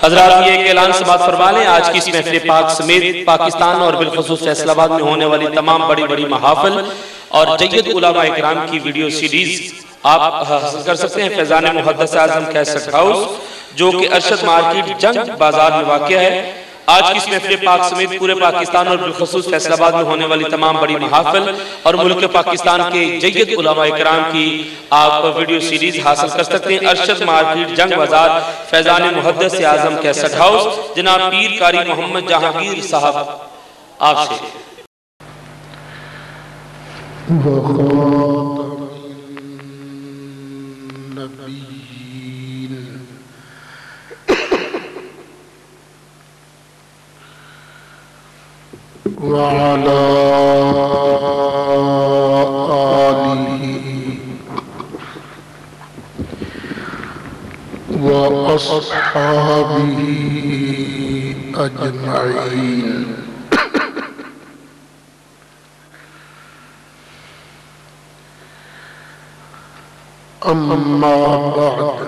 حضرات یہ ایک اعلان سماعت فرما لیں، آج کی اس محفل پاک سمیت پاکستان اور بالخصوص فیصل آباد میں ہونے والی تمام بڑی بڑی محافل اور جید علماء اکرام کی ویڈیو سیریز آپ حاصل کر سکتے ہیں فیضان محدث اعظم کیسٹ ہاؤس، جو کہ ارشد مارکیٹ جنگ بازار میں واقع ہے۔ آج کی اس محفل پاک سمیت پورے پاکستان اور بالخصوص فیصل آباد میں ہونے والی تمام بڑی محافل اور ملک پاکستان کے جید علماء اکرام کی آپ ویڈیو سیریز حاصل کر سکتے ہیں۔ ارشد مارکیٹ جنگ بازار فیضان محدث اعظم کیسٹ ہاؤس، جناب پیر قاری محمد جہانگیر صاحب آپ سے وعلى آله وأصحابه أجمعين أما بعد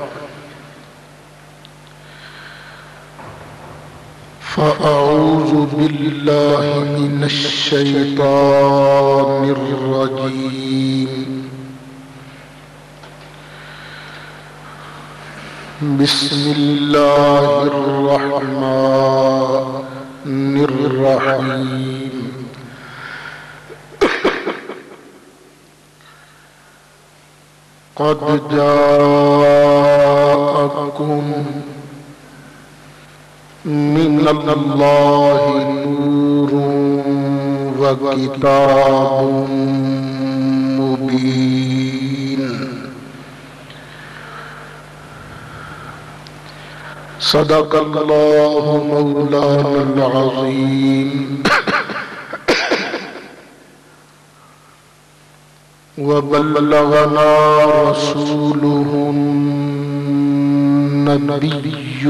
فأعوذ بالله من الشيطان الرجيم بسم الله الرحمن الرحيم قد جاءكم من الله نور وكتاب مبين صدق الله مولانا العظيم وبلغنا رسوله النبي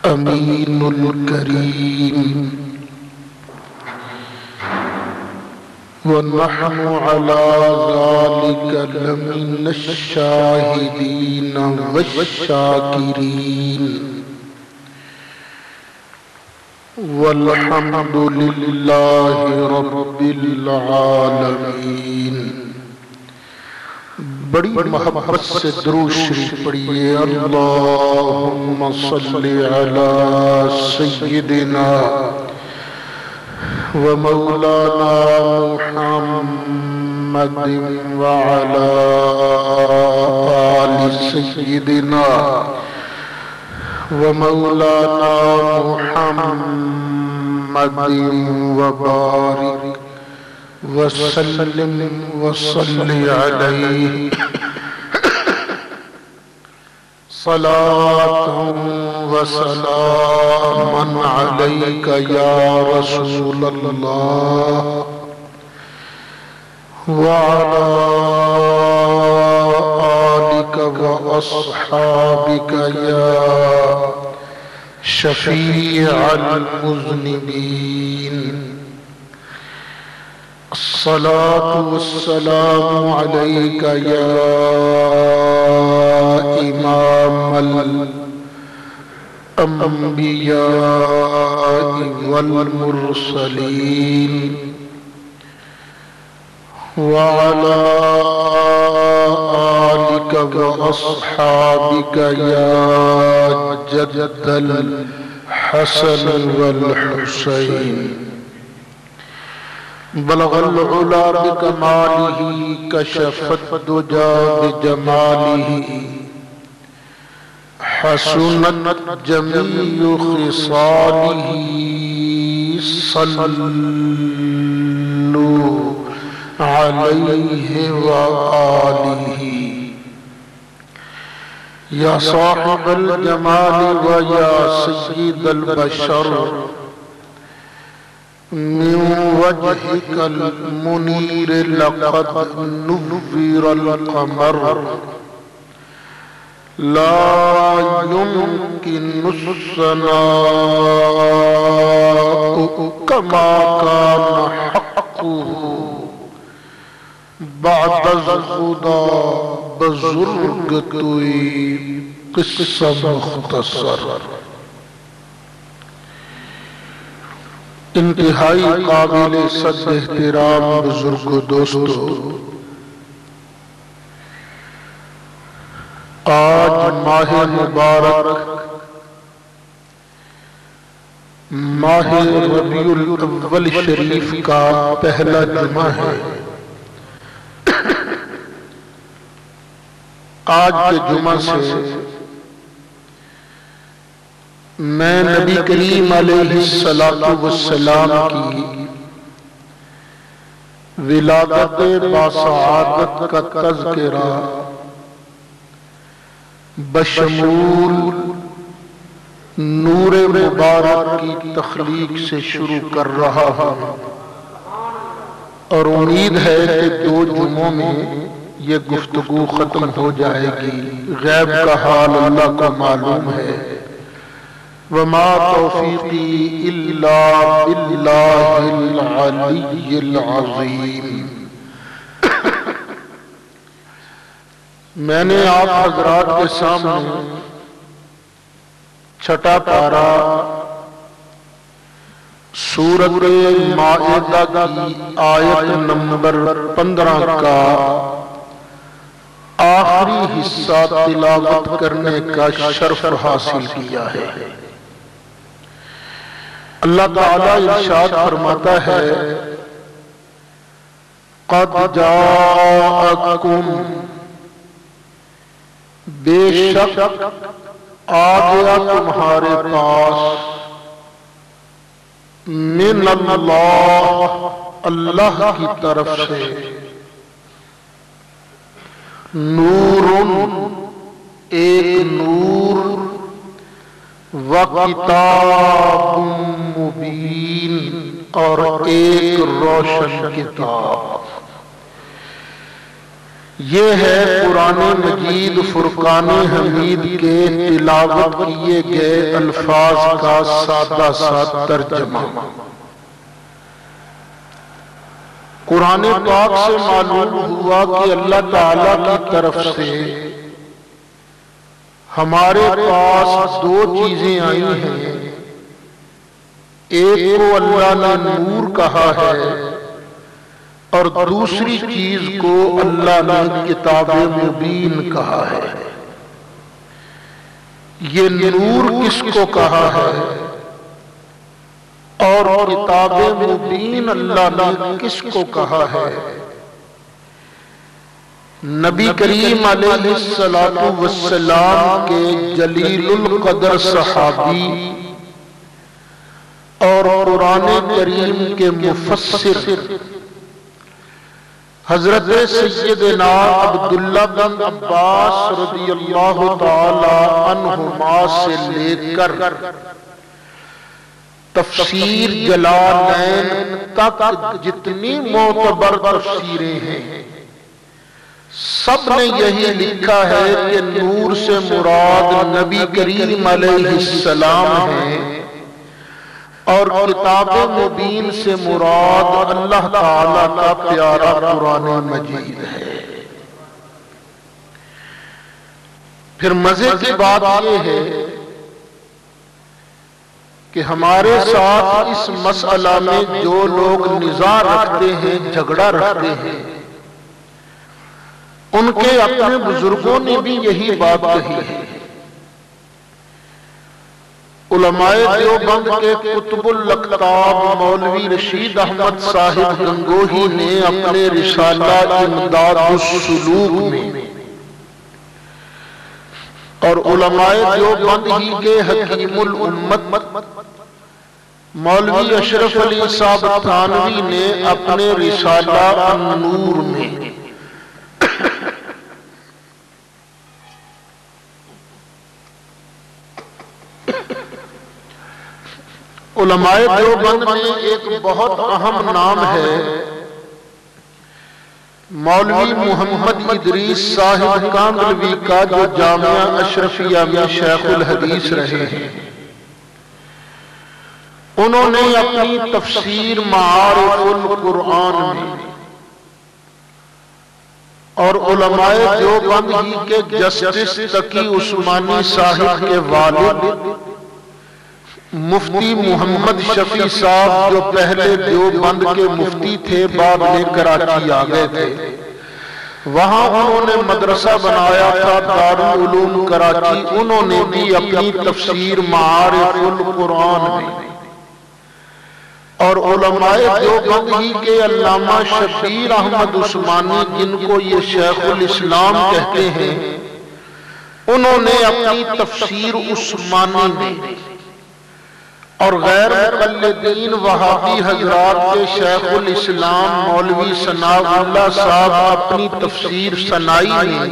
الأمين الكريم ونحن على ذلك لمن الشاهدين والشاكرين والحمد لله رب العالمين۔ بڑی محبت سے درود شریف پڑھیے، اللہم صلی علی سیدنا و مولانا محمد وعلی آل سیدنا و مولانا محمد وبارک وسلم وصلی علیہ صلاة وسلاما علیک یا رسول اللہ وعلى آلک واصحابک یا شفیع المذنبین۔ الصلاة والسلام عليك يا إمام الأنبياء والمرسلين وعلى آلك وأصحابك يا جد الحسن والحسين۔ بلغ العلا بکمالہ کشف الدجا بجمالہ حسنت جمیع خصالہ صلوا علیہ وآلہ۔ یا صاحب الجمال و یا سید البشر من وجهك المنير لقد نور القمر لا يمكن الثناء كما كان حقه بعد الخدا بزرگ توئی قصہ مختصر۔ انتہائی قابل صد احترام بزرگ دوستو، آج ماہ مبارک ماہ ربیع الاول شریف کا پہلا جمعہ ہے۔ آج کے جمعہ سے میں نبی کریم علیہ السلام کی ولادت باسعادت کا تذکرہ بشمول نور مبارک کی تخلیق سے شروع کر رہا ہوں، اور امید ہے کہ 2 جمعوں میں یہ گفتگو ختم ہو جائے گی۔ غیب کا حال اللہ کو معلوم ہے۔ وما توفیقی الا باللہ العلی العظیم۔ میں نے آپ حضرات کے سامنے چھٹا پارہ سورۃ مائدہ کی آیت نمبر 15 کا آخری حصہ تلاوت کرنے کا شرف حاصل کیا ہے۔ اللہ تعالیٰ ارشاد فرماتا ہے، قد جاءکم، بے شک آ گیا تمہارے پاس، من اللہ، اللہ کی طرف سے، نور، ایک نور، وکتاب مبین، اور ایک روشن کتاب۔ یہ ہے قرآن مجید فرقان حمید کے تلاوت کیے گئے الفاظ کا سادہ سا ترجمہ۔ قرآن پاک سے معلوم ہوا کہ اللہ تعالیٰ کی طرف سے ہمارے پاس 2 چیزیں آئی ہیں۔ ایک کو اللہ نے نور کہا ہے، اور دوسری چیز کو اللہ نے کتاب مبین کہا ہے۔ یہ نور کس کو کہا ہے اور کتاب مبین اللہ نے کس کو کہا ہے؟ نبی کریم علیہ السلام کے جلیل القدر صحابی اور قرآن کریم کے مفسر حضرت سیدنا عبداللہ بن عباس رضی اللہ تعالی عنہما سے لے کر تفسیر جلالین تک جتنی معتبر تفسیریں ہیں، سب نے یہی لکھا ہے کہ نور سے مراد نبی کریم علیہ السلام ہے، اور کتاب مبین سے مراد اللہ تعالیٰ کا پیارا قرآن مجید ہے۔ پھر مزے کی بات یہ ہے کہ ہمارے ساتھ اس مسئلہ میں جو لوگ نزاع رکھتے ہیں، جھگڑا رکھتے ہیں، ان کے اپنے بزرگوں نے بھی یہی بات کہی ہے۔ علماء دیوبند کے قطب الاقطاب مولوی رشید احمد صاحب گنگوہی نے اپنے رسالہ امداد السلوک میں، اور علماء دیوبند ہی کے حکیم الامت مولوی اشرف علی صاحب تھانوی نے اپنے رسالہ النور میں علماء دیوبند میں ایک بہت اہم نام ہے مولوی محمد ادریس صاحب کانگلوی کا، جو جامعہ اشرفیہ میں شیخ الحدیث رہے ہیں۔ انہوں نے اپنی تفسیر معارف القرآن میں اور علماء دیوبند ہی کے جسٹس تقی عثمانی صاحب کے والد مفتی محمد شفیع صاحب جو پہلے دیوبند کے مفتی تھے بعد میں کراچی آ گئے تھے، وہاں انہوں نے مدرسہ بنایا تھا دارالعلوم کراچی، انہوں نے بھی اپنی تفسیر معارف القرآن میں، اور علماء دیوبند ہی کے علامہ شبیر احمد عثمانی جن کو یہ شیخ الاسلام کہتے ہیں، انہوں نے اپنی تفسیر عثمانی میں، اور غیر مقلدین وہابی حضرات کے شیخ الاسلام مولوی ثناء اللہ صاحب اپنی تفسیر ثنائی میں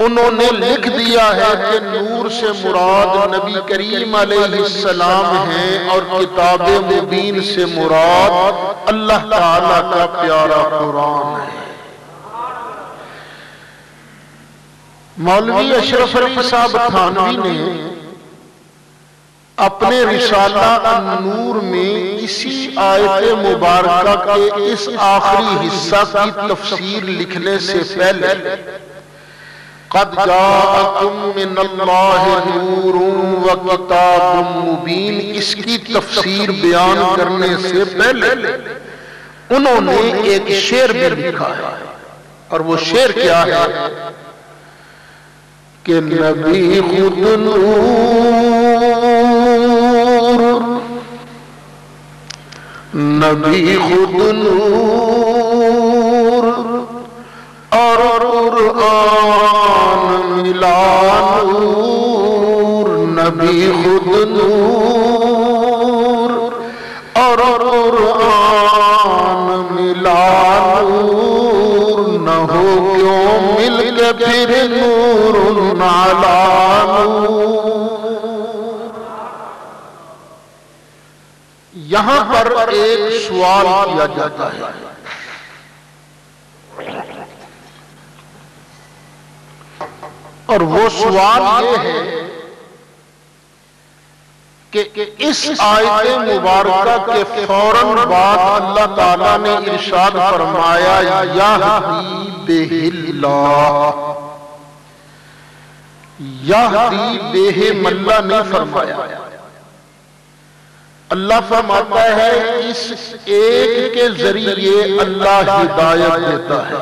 انہوں نے لکھ دیا ہے کہ نور سے مراد نبی کریم علیہ السلام ہیں اور کتاب مبین سے مراد اللہ تعالیٰ کا پیارا قرآن ہے۔ مولوی اشرف علی صاحب تھانوی نے اپنے رسالہ النور میں اسی آیت مبارکہ کے اس آخری حصہ کی تفسیر لکھنے سے پہلے قد جاءکم من اللہ نور و کتاب مبین اس کی تفسیر بیان کرنے سے پہلے انہوں نے ایک شعر بھی لکھا ہے، اور وہ شعر کیا ہے کہ نبی خود نور، نبی خود نور اور قرآن ملا نور، نبی خود نور اور قرآن ملا نور، نہ ہو کیوں مل کے پھر نور علی نور۔ یہاں پر ایک سوال کیا جاتا ہے، اور وہ سوال یہ ہے کہ اس آیت مبارکہ کے فوراً بعد اللہ تعالیٰ نے ارشاد فرمایا یہدی بہ اللہ، یہدی بہم اللہ نے فرمایا، اللہ فرماتا ہے اس ایک کے ذریعے اللہ ہدایت دیتا ہے،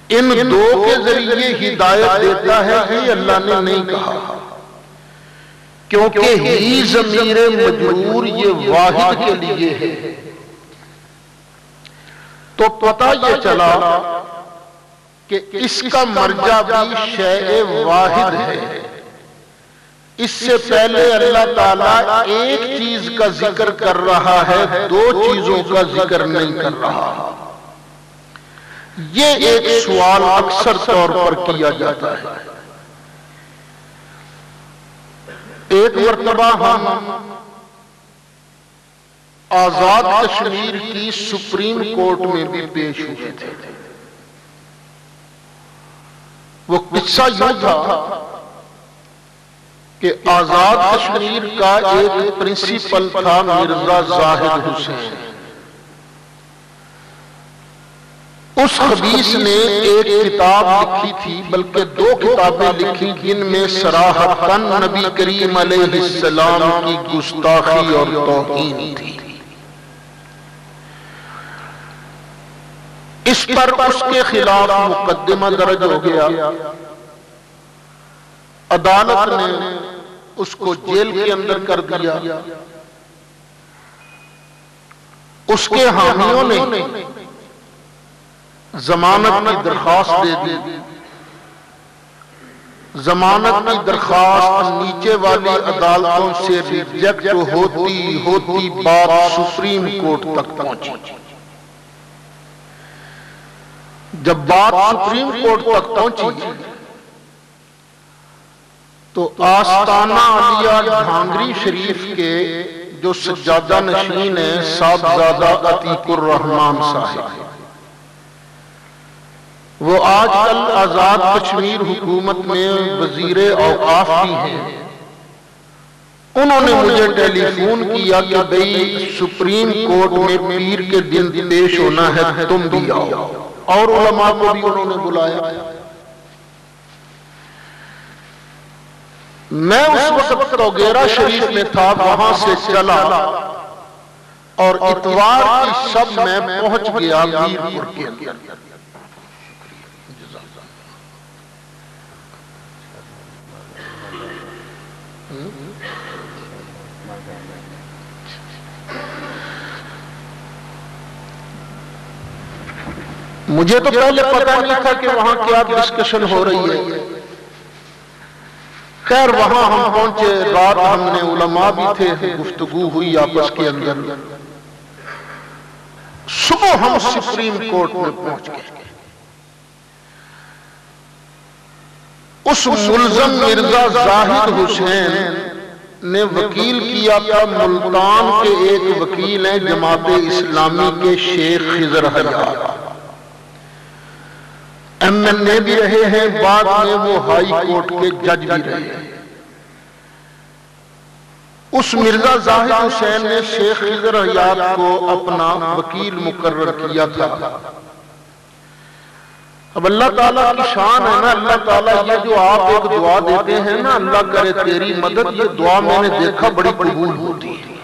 ان دو کے ذریعے ہدایت دیتا ہے یہ اللہ نے نہیں کہا، کیونکہ ہی ضمیر مجرور یہ واحد کے لیے ہے، تو پتہ یہ چلا کہ اس کا مرجع بھی شیء واحد ہے۔ اس سے پہلے اللہ تعالیٰ ایک چیز کا ذکر کر رہا ہے، دو چیزوں کا ذکر نہیں کر رہا۔ یہ ایک سوال اکثر طور پر کیا جاتا ہے۔ ایک مرتبہ ہم آزاد کشمیر کی سپریم کورٹ میں بھی پیش ہوئے تھے۔ وہ قصہ یوں تھا کہ آزاد کشمیر کا ایک پرنسپل تھا مرزا زاہد حسین، اس خبیث نے ایک کتاب لکھی تھی، بلکہ دو کتابیں لکھی جن میں صراحتاً نبی کریم علیہ السلام کی گستاخی اور توہین تھی۔ اس پر اس کے خلاف مقدمہ درج ہو گیا، عدالت نے اس کو جیل کے اندر کر دیا، اس کے حامیوں نے ضمانت کی درخواست دے دی، ضمانت کی درخواست نیچے والی عدالتوں سے ریجیکٹ ہوتی بات سپریم کورٹ تک پہنچی۔ جب بات سپریم کورٹ تک پہنچی تو آستانہ علیہ ڈھانگری شریف کے جو سجادہ نشین ہیں صاحبزادہ عتیق الرحمن صاحب، وہ آج کل آزاد کشمیر حکومت میں وزیر اوقاف بھی ہیں، انہوں نے مجھے ٹیلی فون کیا کہ بھئی سپریم کورٹ میں پیر کے دن پیش ہونا ہے، تم بھی آؤ۔ اور علماء کو بھی انہوں نے بلایا. میں اس وقت توگیرہ شریف میں تھا، وہاں سے چلا اور اتوار کی شب میں پہنچ گیا میرپور کے اندر. مجھے تو پہلے پتہ نہیں تھا کہ وہاں کیا ڈسکشن ہو رہی ہے. خیر وہاں ہم پہنچے، رات ہم نے علماء بھی تھے، گفتگو ہوئی آپس کے اندر. صبح ہم سپریم کورٹ میں پہنچ گئے. اس ملزم مرزا زاہد حسین نے وکیل کیا تھا ملتان کے ایک وکیل ہیں جماعت اسلامی کے شیخ خضر حیات، MNA بھی رہے ہیں، بعد میں وہ ہائی کورٹ کے جج بھی رہے ہیں. اس مرزا زاہد حسین نے شیخ خضر حیات کو اپنا وکیل مقرر کیا تھا. اب اللہ تعالیٰ کی شان ہے نا، اللہ تعالیٰ یہ جو آپ ایک دعا دیتے ہیں نا، اللہ کرے تیری مدد، یہ دعا میں نے دیکھا بڑی قبول ہوتی ہے.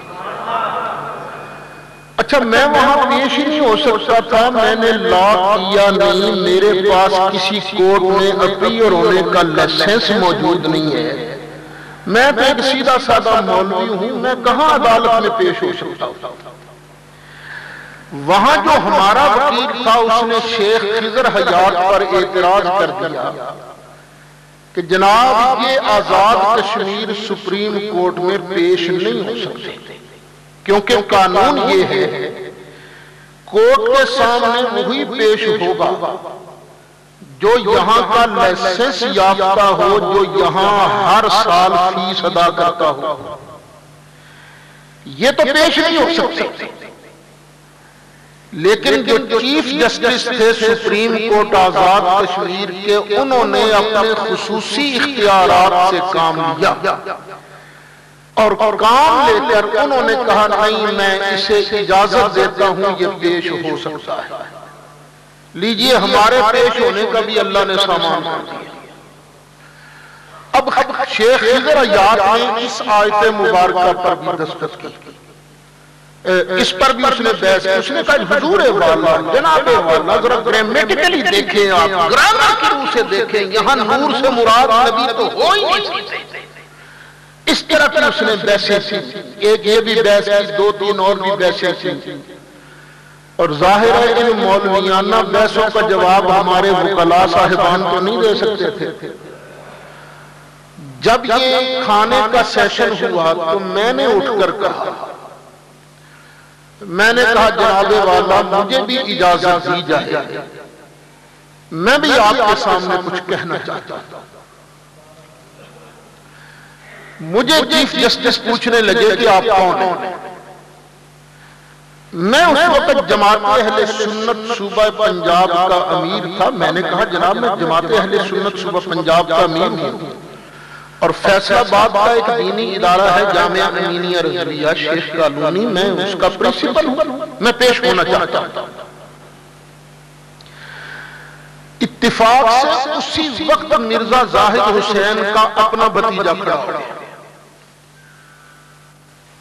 اچھا میں وہاں پیش ہی نہیں ہو سکتا تھا، میں نے لا کیا نہیں، میرے پاس کسی کورٹ میں اپیئر ہونے کا لائسنس موجود نہیں ہے. میں تو ایک سیدھا سادہ مولوی ہوں، میں کہاں عدالت میں پیش ہو سکتا ہوں. وہاں جو ہمارا وکیل تھا اس نے شیخ خضر حیات پر اعتراض کر دیا کہ جناب یہ آزاد کشمیر سپریم کورٹ میں پیش نہیں ہو سکتے، کیونکہ قانون یہ ہے کورٹ کے سامنے وہی پیش ہوگا جو یہاں کا لائسنس یافتہ ہو، جو یہاں ہر سال فیس ادا کرتا ہو. یہ تو پیش نہیں ہو سکتے. لیکن جو چیف جسٹس تھے سپریم کورٹ آزاد کشمیر کے، انہوں نے اپنے خصوصی اختیارات سے کام لیا اور کام لے کر انہوں نے کہا نہیں میں اسے اجازت دیتا ہوں یہ پیش ہو سکتا ہے. لیجئے ہمارے پیش ہونے کا بھی اللہ نے سامان کر دیا. اب شیخ خضر حیات نے اس آیت مبارکہ پر بھی دستخط کی، اس پر بھی اس نے بحث کی. اس نے کہا حضور والا جناب والا ذرا گرامیٹیکلی دیکھیں، آپ گرامر کی روح سے دیکھیں، یہاں نور سے مراد نبی تو ہو ہی نہیں سکتے. اس طرح کی اس نے بحثیں کی، ایک یہ بھی بحث کی، دو تین اور بھی بحثیں کی. اور ظاہر ہے ان مولویانہ بحثوں کا جواب ہمارے وکلاء صاحبان تو نہیں دے سکتے تھے. جب یہ کھانے کا سیشن ہوا تو میں نے اٹھ کر کہا، میں نے کہا جناب والا مجھے بھی اجازت دی جائے، میں بھی آپ کے سامنے کچھ کہنا چاہتا ہوں. مجھے چیف جسٹس پوچھنے لگے کہ آپ کون ہیں. میں اس وقت جماعت اہل سنت صوبہ پنجاب کا امیر تھا. میں نے کہا جناب میں جماعت اہل سنت صوبہ پنجاب کا امیر ہوں اور فیصل آباد کا ایک دینی ادارہ ہے جامعہ امینیہ رضویہ شیخ کالونی، میں اس کا پرنسپل ہوں، میں پیش ہونا چاہتا ہوں. اتفاق سے اسی وقت مرزا زاہد حسین کا اپنا بھتیجا کھڑا ہو گیا،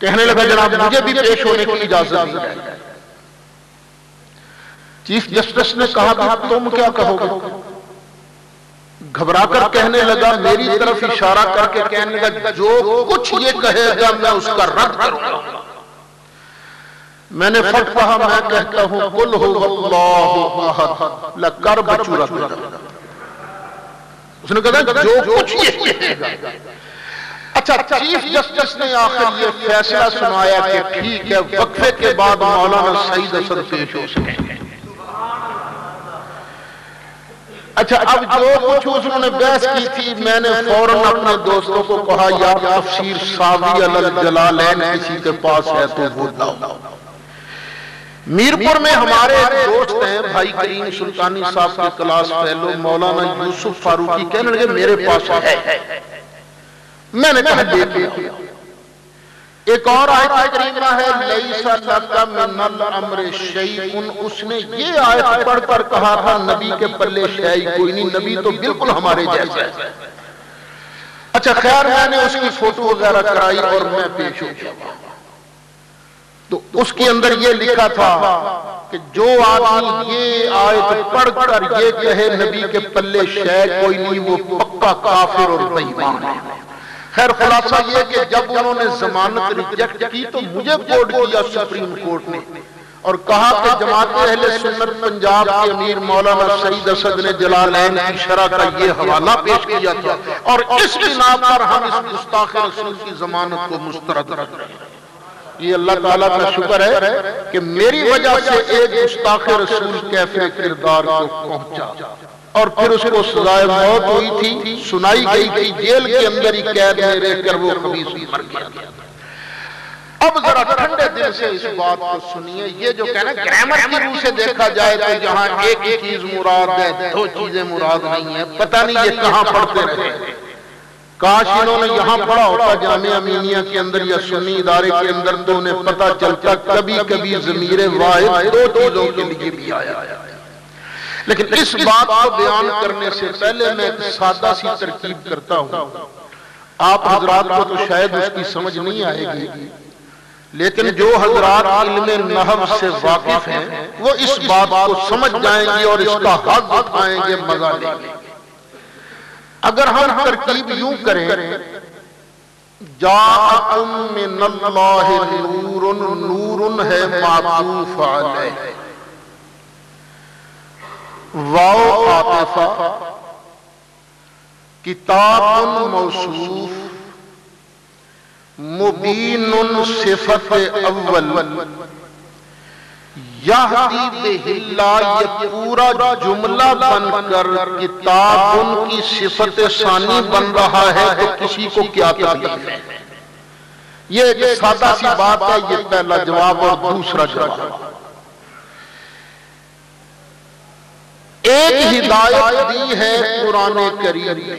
کہنے لگا جناب مجھے بھی پیش ہونے کی اجازت دی جائے. چیف جسٹس نے کہا کہ تم کیا کہو گے؟ گھبرا کر کہنے لگا، میری طرف اشارہ کر کے کہنے لگا جو کچھ یہ کہے گا میں اس کا رد کروں گا. میں نے فٹ کہا میں کہتا ہوں قل هو اللہ احد لکر بچورا. اس نے کہا جو کچھ یہ کہے گا. اچھا چیف جسٹس نے آخر یہ فیصلہ سنایا کہ ٹھیک ہے وقفے کے بعد مولانا سعید اسد پیش ہو سکیں گے. اچھا اب جو کچھ انہوں نے بحث کی تھی میں نے فوراً اپنے دوستوں کو کہا یا تفسیر ساوی علی الجلالین کسی کے پاس ہے تو وہ لاؤ. میرپور میں ہمارے دوست ہیں بھائی کریم سلطانی صاحب کے کلاس فیلو مولانا یوسف فاروقی، کہنے لگے میرے پاس ہے. میں نے کہا دیکھ لیا. ایک اور آیت کریمہ ہے لیس لک من الامر شیء، اس نے یہ آیت پڑھ کر کہا تھا نبی کے پلے شیء کوئی نہیں، نبی تو بالکل ہمارے جیسا ہے۔ اچھا خیر، میں نے اس کی فوٹو وغیرہ کرائی اور میں پیش ہو گیا، تو اس کے اندر یہ لکھا تھا کہ جو آدمی یہ آیت پڑھ کر یہ کہے نبی کے پلے شیء کوئی نہیں، وہ پکا کافر اور بے ایمان ہے۔ خیر خلاصہ یہ کہ جب انہوں نے ضمانت ریجیکٹ کی تو مجھے کوڈ کیا سپریم کورٹ نے اور کہا کہ جماعت اہل سنت پنجاب کے امیر مولانا سعید اسد نے جلالین کی شرح کا یہ حوالہ پیش کیا تھا اور اس بنا پر ہم اس گستاخ رسول کی ضمانت کو مسترد رکھ رہے ہیں۔ یہ اللہ تعالیٰ کا شکر ہے کہ میری وجہ سے ایک گستاخ رسول کیفر کردار کو پہنچا اور پھر اس کو سزائے موت ہوئی تھی، سنائی گئی تھی، جیل کے اندر ہی قید میں رہ کر وہ خبیث مر گیا۔ اب ذرا ٹھنڈے دل سے اس بات کو سنیے، یہ جو کہنا گرامر کی روح سے دیکھا جائے تو جہاں ایک ہی چیز مراد ہے دو چیزیں مراد نہیں ہیں، پتہ نہیں یہ کہاں پڑھتے رہے۔ کاش انہوں نے یہاں پڑھا ہوتا جامعہ امینیہ کے اندر یا سنی ادارے کے اندر تو انہیں پتہ چلتا کبھی کبھی ضمیر واحد دو چیزوں کے لیے بھی آیا۔ لیکن اس بات کو بیان کرنے سے پہلے میں ایک سادہ سی ترکیب کرتا ہوں، آپ حضرات کو تو شاید اس کی سمجھ نہیں آئے گی، لیکن جو حضرات علم نحو سے واقف ہیں وہ اس بات کو سمجھ جائیں گے اور اس کا حق اٹھائیں گے، مزہ لیں گے۔ اگر ہم ترکیب یوں کریں جاءکم من اللہ نور، نور ہے معطوف علیہ، واو عاطفہ، کتاب موصوف، مبین صفت اول، یہدی بہ اللہ، یہ پورا جملہ بن کر کتاب ان کی صفت ثانی بن رہا ہے تو کسی کو کیا تکلیف ہے؟ یہ ایک سادہ سی بات ہے، یہ پہلا جواب اور دوسرا جواب۔ ایک ہدایت دی ہے قرآن کریم نے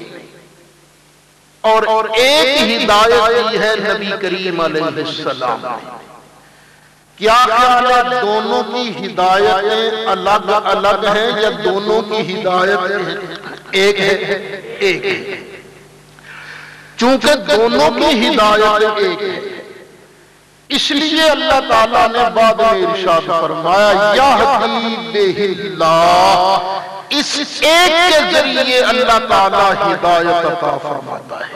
اور ایک ہدایت دی ہے نبی کریم علیہ السلام نے۔ کیا خیال ہے دونوں کی ہدایتیں الگ الگ ہیں یا دونوں کی ہدایت ایک ہے؟ ایک ہے۔ چونکہ دونوں کی ہدایت ایک ہے اس لیے اللہ تعالیٰ نے بعد میں ارشاد فرمایا یہدی بہ اللہ، اس ایک کے ذریعے اللہ تعالیٰ ہدایت عطا فرماتا ہے۔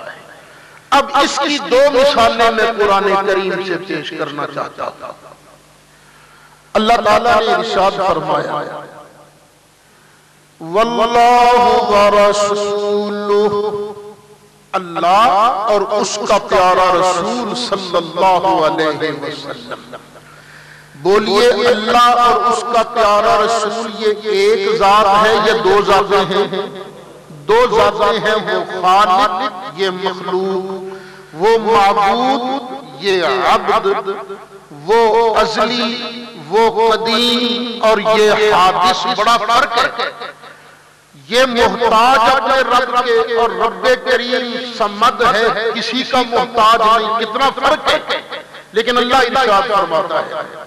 اب اس کی دو مثالیں میں قرآن کریم سے پیش کرنا چاہتا ہوں۔ اللہ تعالیٰ نے ارشاد فرمایا واللہ ورسولہ، اللہ اور اس کا پیارا رسول صلی اللہ علیہ وسلم۔ بولیے اللہ اور اس کا پیارا رسول یہ ایک ذات ہے یا دو ذاتیں ہیں؟ دو ذاتیں ہیں، وہ خالق یہ مخلوق، وہ معبود یہ عبد، وہ ازلی وہ قدیم اور یہ حادث، بڑا فرق ہے۔ یہ محتاج اپنے رب کے اور رب کریم صمد ہے، کسی کا محتاج نہیں، کتنا فرق ہے۔ لیکن اللہ ارشاد فرماتا ہے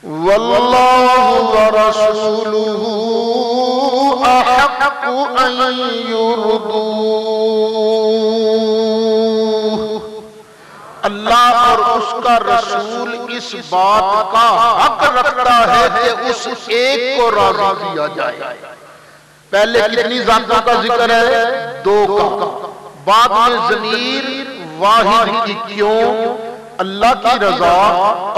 واللہ ورسولہ احق ان یرضوہ، اللہ اور اس کا رسول اس بات کا حق رکھتا ہے کہ اس ایک کو راضی کیا جائے۔ پہلے کتنی ذاتوں کا ذکر ہے؟ دو کا، بعد میں ضمیر واحد کی، کیوں؟ اللہ کی رضا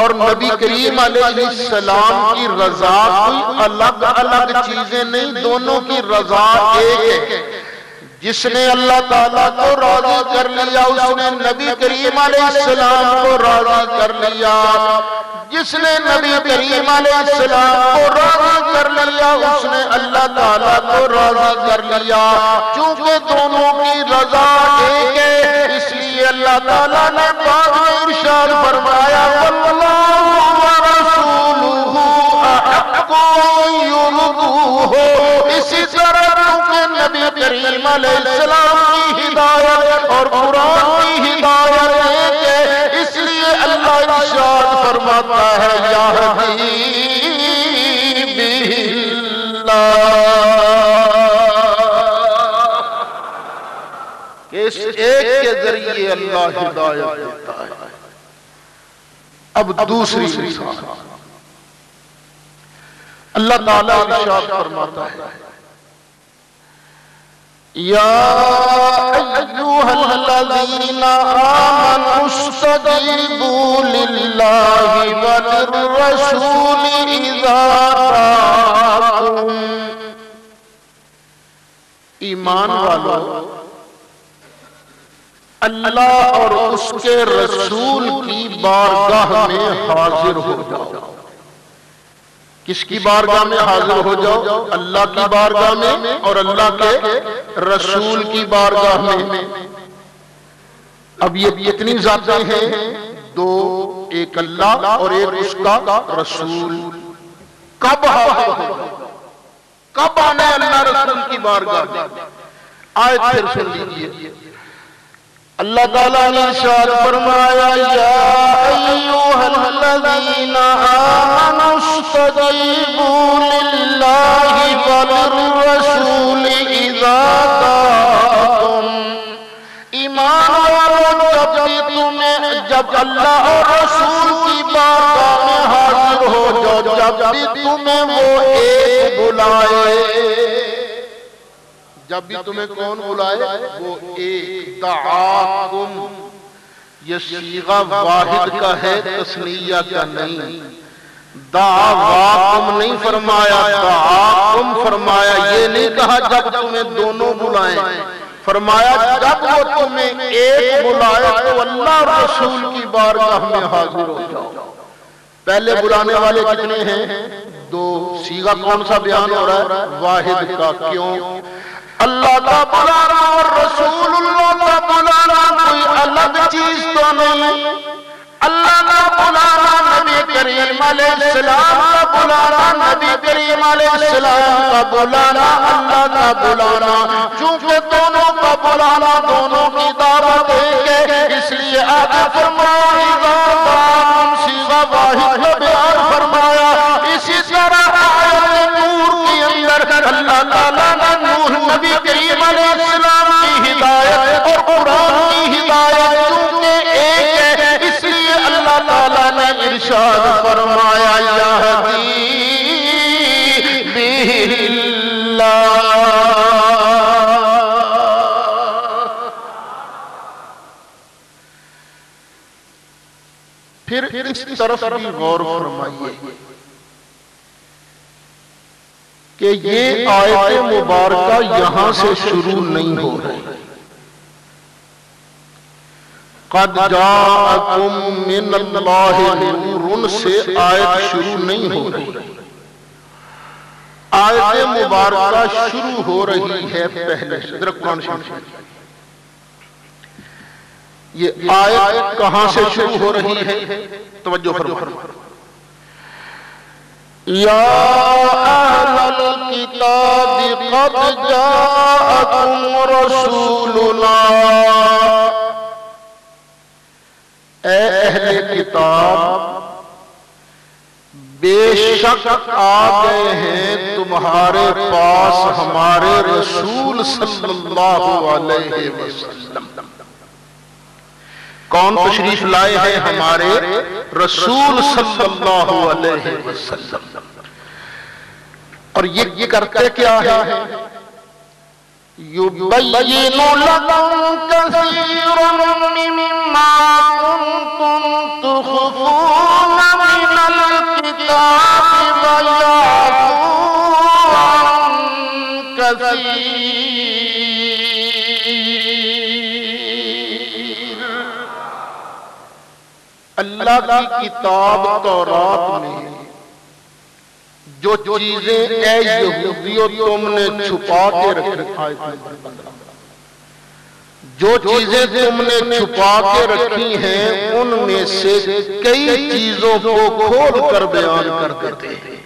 اور نبی کریم علیہ السلام کی رضا کوئی الگ الگ چیزیں نہیں، دونوں کی رضا ایک ہے۔ جس نے اللہ تعالیٰ کو راضی کر لیا اس نے نبی کریم علیہ السلام کو راضی کر لیا، جس نے نبی کریم علیہ السلام کو راضی کر لیا اس نے اللہ تعالیٰ کو راضی کر لیا۔ چونکہ دونوں کی رضا ایک ہے اس لیے اللہ تعالیٰ نے بعد میں ارشاد فرمایا واللہ ورسولہ احق ان یرضوہ۔ اسی طرح چونکہ نبی کریم علیہ السلام کی ہدایت اور قرآن کی ہدایت ایک ہے اس لیے ذریعے اللہ ہدایت دیتا ہے۔ اب دوسری مثال اللہ تعالیٰ ارشاد فرماتا ہے یا ایھا الذین آمنوا استجیبوا للہ وللرسول اذا دعاکم۔ ایمان والو، اللہ اور اس کے رسول کی بارگاہ میں حاضر ہو جاؤ۔ کس کی بارگاہ میں حاضر ہو جاؤ؟ اللہ کی بارگاہ میں اور اللہ کے رسول کی بارگاہ میں۔ اب یہ اتنی ذاتیں ہیں، دو، ایک اللہ اور ایک اس کا رسول۔ کب حاضر ہو؟ کب آنے اللہ رسول کی بارگاہ میں؟ آیت پھر سن لیجئے۔ اللہ تعالیٰ نے ارشاد فرمایا یا ایھا الذین آمنوا استجیبوا للہ وللرسول اذا دعاکم۔ ایمان والو، جب اللہ اور رسول کی بارگاہ میں حاضر ہو جاؤ، جب بھی تمہیں وہ ایک بلائے، جب بھی تمہیں کون بلائے؟ وہ ایک۔ دعاکم، یہ صیغہ واحد کا ہے، تثنیہ کا نہیں۔ دعواکم نہیں فرمایا، دعاکم فرمایا۔ یہ نہیں کہا جب تمہیں دونوں بلائیں، فرمایا جب وہ تمہیں ایک بلائے تو اللہ اور رسول کی بارگاہ میں حاضر ہو جاؤ۔ پہلے بلانے والے کتنے ہیں؟ دو۔ صیغہ کون سا بیان ہو رہا ہے؟ واحد کا۔ کیوں؟ اللہ کا بلانا اور رسول اللہ کا بلانا کوئی الگ چیز تو نہیں۔ اللہ کا بلانا، نبی کریم علیہ السلام کا بلانا، نبی کریم علیہ السلام کا بلانا، اللہ کا بلانا، چونکہ دونوں کا بلانا دونوں کی دعوت ہے، اس لیے آگے فرمایا اذا دعاکم، صیغہ واحد کا بیان فرمایا۔ اسی طرح آیت نور کے اندر اللہ تعالیٰ نے نبی کریم علیہ السلام کی ہدایت اور قرآن کی ہدایت چونکہ ایک ہے، اس لیے اللہ تعالیٰ نے ارشاد فرمایا یہدی بہ اللہ۔ پھر اس طرف بھی غور فرمائیے کہ یہ آیت مبارکہ یہاں سے شروع نہیں ہو رہی۔ قد جاءکم من اللہ نور سے آیت شروع نہیں ہو رہی۔ آیت مبارکہ شروع ہو رہی ہے پہلے سے۔ ذرا قرآن شریف یہ آیت کہاں سے شروع ہو رہی ہے؟ توجہ فرمائیں۔ یا اہل الکتاب قد جاءکم رسولنا، اے اہل کتاب بے شک آ گئے ہیں تمہارے پاس ہمارے رسول صلی اللہ علیہ وسلم۔ کون تشریف لائے ہیں؟ ہمارے رسول صلی اللہ علیہ وسلم۔ اور یہ کرتے کیا ہے؟ یبین لکم کثیرا مما کنتم تخفون من الکتاب ویعفو عن کثیر۔ اللہ کی کتاب تورات میں جو چیزیں اے یہودیوں تم نے چھپا کے رکھی، جو چیزیں تم نے چھپا کے رکھی ہیں ان میں سے کئی چیزوں کو کھول کر بیان کر دیتے ہیں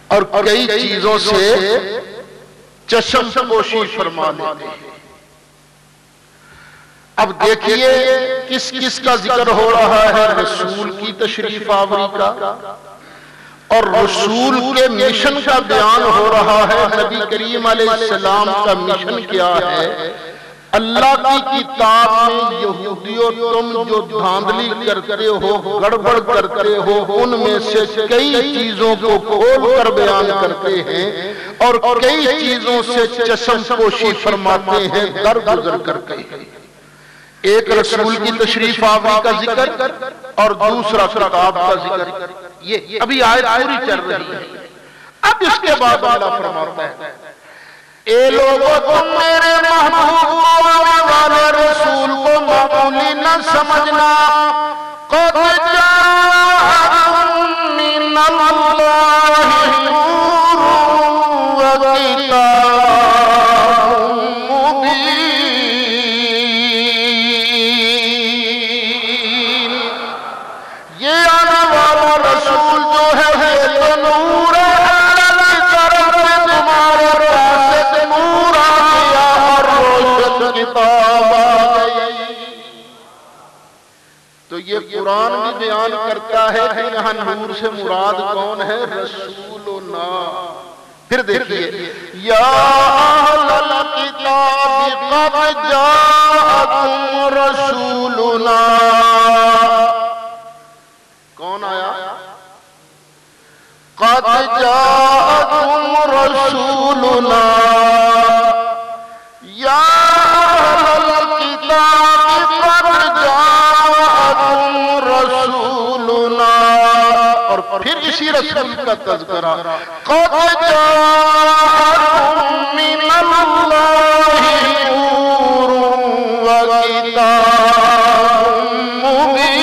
اور کئی چیزوں سے چشم پوشی فرما لیتے ہیں۔ اب دیکھیے کس کس کا ذکر ہو رہا ہے؟ رسول کی تشریف آوری کا، اور رسول کے مشن کا بیان ہو رہا ہے۔ نبی کریم علیہ السلام کا مشن کیا ہے؟ اللہ کی کتاب میں یہودیوں تم جو دھاندلی کرتے ہو، گڑبڑ کرتے ہو، ان میں سے کئی چیزوں کو کھول کر بیان کرتے ہیں اور کئی چیزوں سے چشم پوشی فرماتے ہیں درگزر کرتے ہیں۔ ایک رسول کی تشریف آوری کا ذکر اور دوسرا کتاب کا ذکر، یہ ابھی آیت پوری چل رہی ہے۔ اب اس کے بعد اللہ فرماتا ہے اے لوگوں تم میرے محبوب آنے والے رسول کو معمولی نہ سمجھنا، قد جاءکم من اللہ نور و کتاب مبین۔ یہ آنے والا رسول جو ہے یہ نور ہے، تو یہ قرآن بھی بیان کرتا ہے کہ یہاں نور سے مراد کون ہے؟ رسولنا۔ پھر دیکھیے یا اہل الکتاب قد جاءکم رسولنا، کون آیا؟ قد جاءکم رسولنا یا اہل الکتاب قد جاءکم رسولنا، اور پھر اسی رسول کا تذکرہ قد جاءکم من اللہ نور و کتاب مبین۔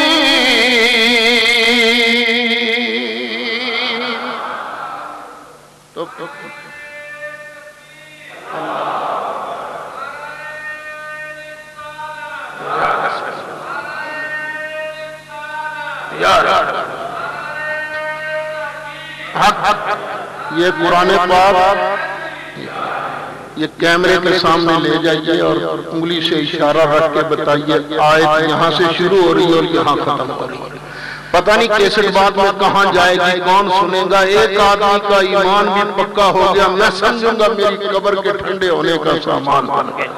یہ قرآن پاک یہ کیمرے کے سامنے لے جائیے اور انگلی سے اشارہ رکھ کے بتائیے آیت یہاں سے شروع ہو رہی ہے اور یہاں ختم ہو رہی ہے۔ پتہ نہیں کیسٹ بعد میں کہاں جائے گی، کون سنے گا۔ ایک آدمی کا ایمان بھی پکا ہو گیا، میں سمجھوں گا میری قبر کے ٹھنڈے ہونے کا سامان بن گیا۔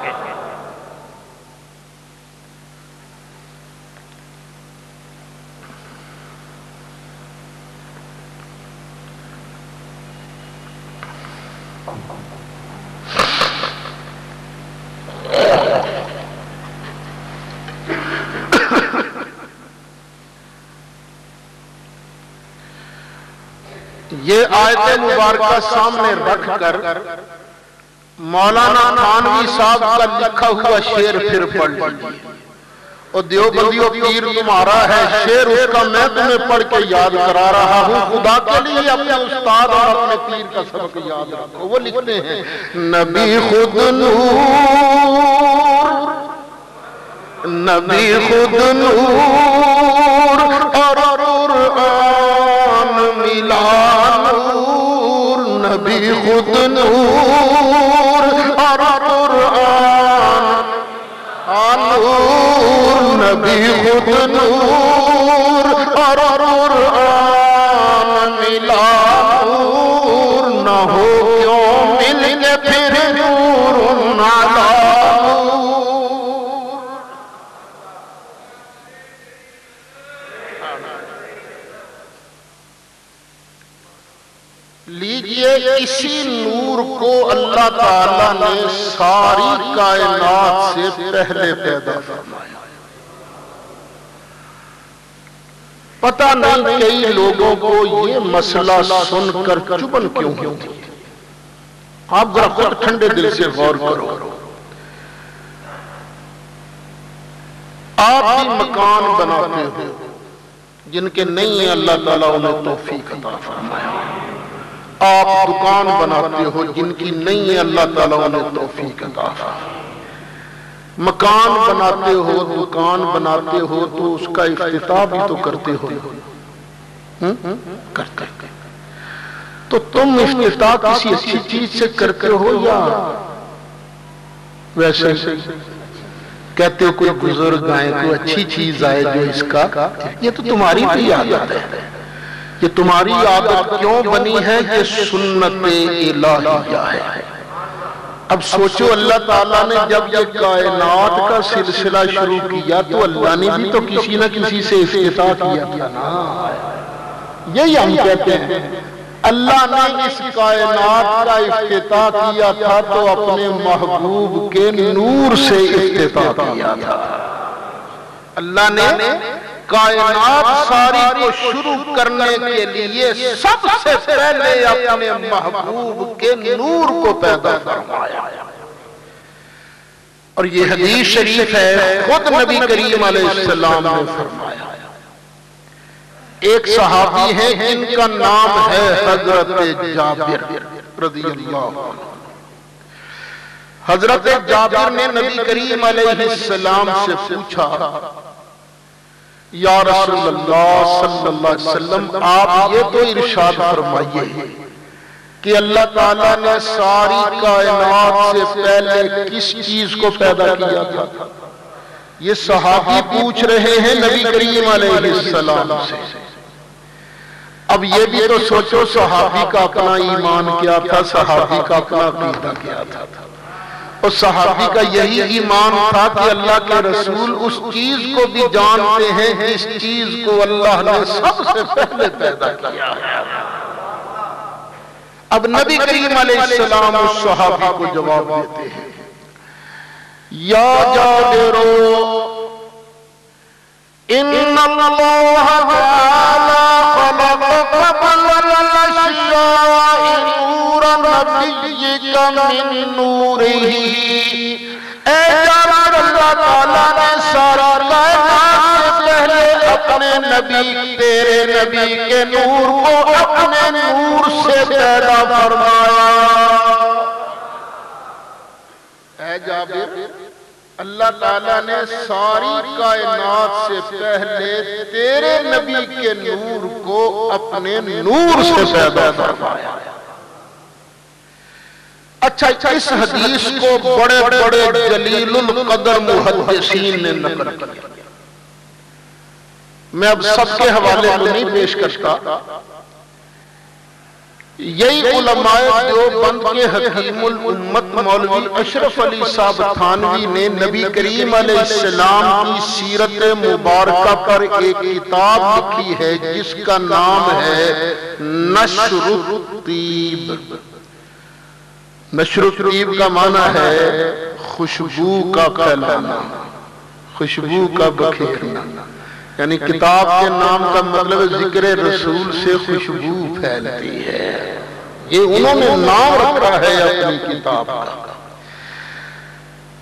یہ آیت مبارکہ سامنے رکھ کر مولانا تھانوی صاحب کا لکھا ہوا شعر پھر پڑھ لیجیے۔ اور دیوبندیوں پیر تمہارا ہے شعر، اس کا میں تمہیں پڑھ کے یاد کرا رہا ہوں۔ خدا کے لیے اپنے استاد اور اپنے پیر کا سبق یاد رکھو۔ وہ لکھتے ہیں نبی خود نور، نبی خود نور اور قرآن ملا نور، نبی خود نور اور قرآن نور، نبی خود نور اور قرآن ملا نور، نہ ہو کیوں مل کے پھر نور نالا لیجئے۔ اسی نور کو اللہ تعالیٰ نے ساری کائنات سے پہلے پیدا فرمایا۔ پتہ نہیں کئی لوگوں کو یہ مسئلہ سن کر چبن کیوں ہوتی ہے۔ آپ ذرا خود ٹھنڈے دل سے غور کرو۔ آپ بھی مکان بناتے ہو، جن کے نہیں ہیں اللہ تعالیٰ انہیں توفیق عطا فرمایا۔ آپ دکان بناتے ہو، جن کی نہیں ہے اللہ تعالیٰ انہیں توفیق عطا فرمائے۔ مکان بناتے ہو، دکان بناتے ہو تو اس کا افتتاح بھی تو کرتے ہو، کرتے تو تم افتتاح کسی اچھی چیز سے کرتے ہو یا ویسے کہتے ہو کوئی بزرگ آئے، کوئی اچھی چیز آئے جو اس کا، یہ تو تمہاری بھی عادت ہے۔ یہ تمہاری عادت کیوں بنی ہے؟ یہ سنت الہیہ ہے۔ اب سوچو اللہ تعالیٰ نے جب یہ کائنات کا سلسلہ شروع کیا تو اللہ نے بھی تو کسی نہ کسی سے افتتاح کیا تھا نا. یہی ہم کہتے ہیں اللہ نے اس کائنات کا افتتاح کیا تھا تو اپنے محبوب کے نور سے افتتاح کیا تھا. اللہ نے کائنات ساری کو شروع کرنے کے لیے سب سے پہلے اپنے محبوب کے نور کو پیدا فرمایا. اور یہ حدیث شریف ہے خود نبی کریم علیہ السلام نے فرمایا. ایک صحابی ہے جن کا نام ہے حضرت جابر رضی اللہ عنہ. حضرت جابر نے نبی کریم علیہ السلام سے پوچھا یا رسول اللہ صلی اللہ علیہ وسلم آپ یہ تو ارشاد فرمائیے کہ اللہ تعالیٰ نے ساری کائنات سے پہلے کس چیز کو پیدا کیا تھا. یہ صحابی پوچھ رہے ہیں نبی کریم علیہ السلام سے. اب یہ بھی تو سوچو صحابی کا اپنا ایمان کیا تھا, صحابی کا اپنا عقیدہ کیا تھا. اور صحابی کا یہی ایمان تھا کہ اللہ کے رسول اس چیز کو بھی جانتے ہیں جس چیز کو اللہ نے سب سے پہلے پیدا کیا ہے. اب نبی کریم علیہ السلام اس صحابی کو جواب دیتے ہیں یا جابر ان اللہ تعالی خلق قبل الاشیاء نور نبیک من نورہ. اے جابر اللہ تعالیٰ نے سارا کائنات سے پہلے اپنے نبی تیرے نبی کے نور کو اپنے نور سے پیدا فرمایا. اے جابر اللہ تعالیٰ نے ساری کائنات سے پہلے تیرے نبی کے نور کو اپنے نور سے پیدا فرمایا. اچھا اس حدیث کو بڑے بڑے جلیل القدر محدثین نے نقل کیا. میں اب سب کے حوالے کو نہیں پیش کرتا. یہی علماء دیوبند کے حکیم الامت مولوی اشرف علی صاحب تھانوی نے نبی کریم علیہ السلام کی سیرت مبارکہ پر ایک کتاب لکھی ہے جس کا نام ہے نشر الطیب. نشر الطیب کا معنی ہے خوشبو کا پھیلانا, خوشبو کا بکھیرنا. یعنی کتاب کے نام کا مطلب ذکر رسول سے خوشبو پھیلتی ہے. یہ انہوں نے نام رکھا ہے اپنی کتاب کا.